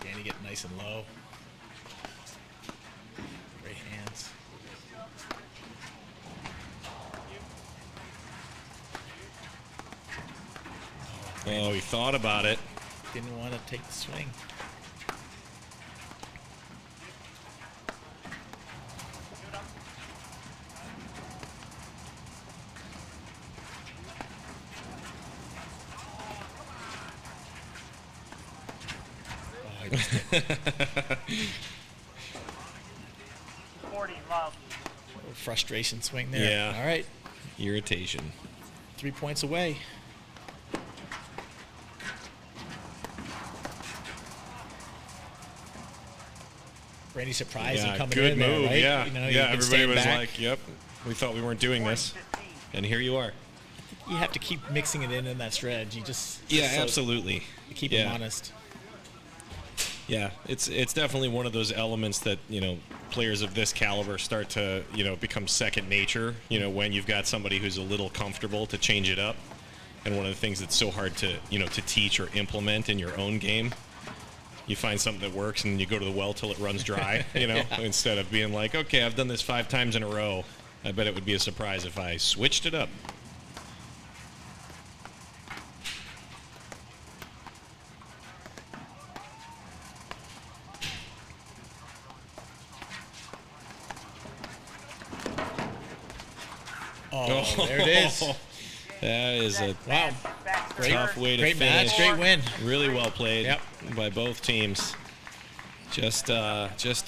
Danny getting nice and low. Great hands. Oh, he thought about it. Didn't want to take the swing. Oh, I missed it. 40 love. Little frustration swing there. Yeah. All right. Irritation. 3 points away. Randy surprised him coming good in move. there, right? Yeah, You know, yeah. you can Everybody stand was back. like, "Yep, we thought we weren't doing this," and here you are. You have to keep mixing it in that strategy. Just Yeah, so absolutely. to keep Yeah. him honest. Yeah, it's definitely one of those elements that, you know, players of this caliber start to, you know, become second nature, you know, when you've got somebody who's a little comfortable to change it up. And one of the things that's so hard to, you know, to teach or implement in your own game, you find something that works and you go to the well till it runs dry, you know, instead of being like, okay, I've done this 5 times in a row. I bet it would be a surprise if I switched it up. Oh, there it is. That is a Wow. Baxter tough Hirsch. way to Great finish. match, great win. Really well played Yep. by both teams. Just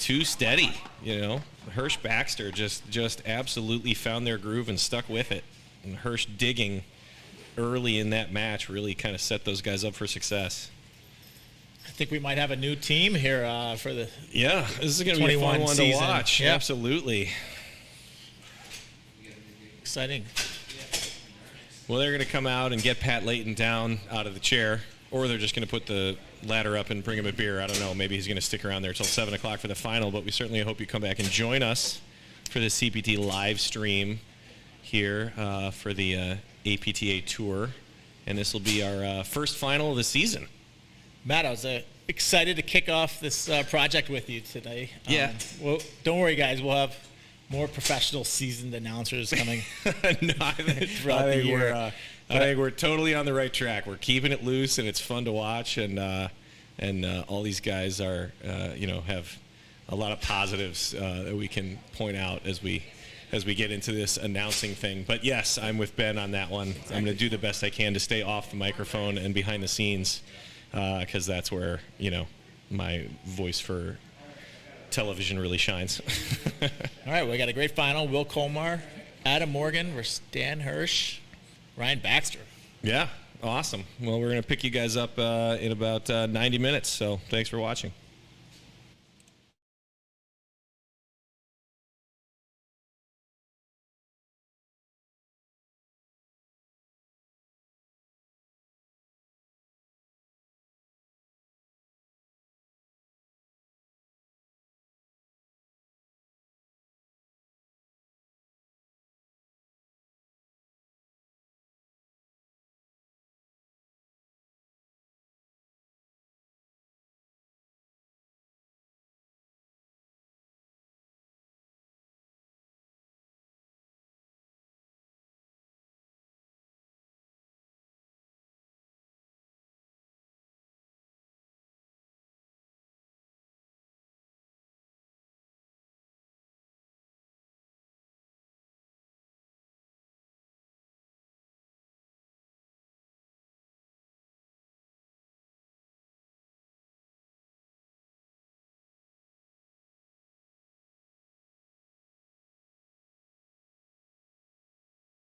too steady, you know. Hirsch Baxter just absolutely found their groove and stuck with it. And Hirsch digging early in that match really kind of set those guys up for success. I think we might have a new team here for the Yeah, this is going to be a fun 21 one season. to watch. Yep. Absolutely. exciting. Well, they're going to come out and get Pat Layton down out of the chair, or they're just going to put the ladder up and bring him a beer. I don't know. Maybe he's going to stick around there until 7 o'clock for the final, but we certainly hope you come back and join us for the CPT live stream here for the APTA tour. And this will be our first final of the season. Matt, I was excited to kick off this project with you today. Yeah. Well, don't worry, guys. We'll have more professional seasoned announcers coming. No, I think we're totally on the right track. We're keeping it loose, and it's fun to watch. And all these guys are, have a lot of positives that we can point out as we get into this announcing thing. But yes, I'm with Ben on that one. I'm going to do the best I can to stay off the microphone and behind the scenes, because that's where my voice for television really shines. All right, we got a great final. Will Colmar, Adam Morgan versus Dan Hirsch, Ryan Baxter. Yeah, awesome. Well, we're going to pick you guys up in about 90 minutes, so thanks for watching.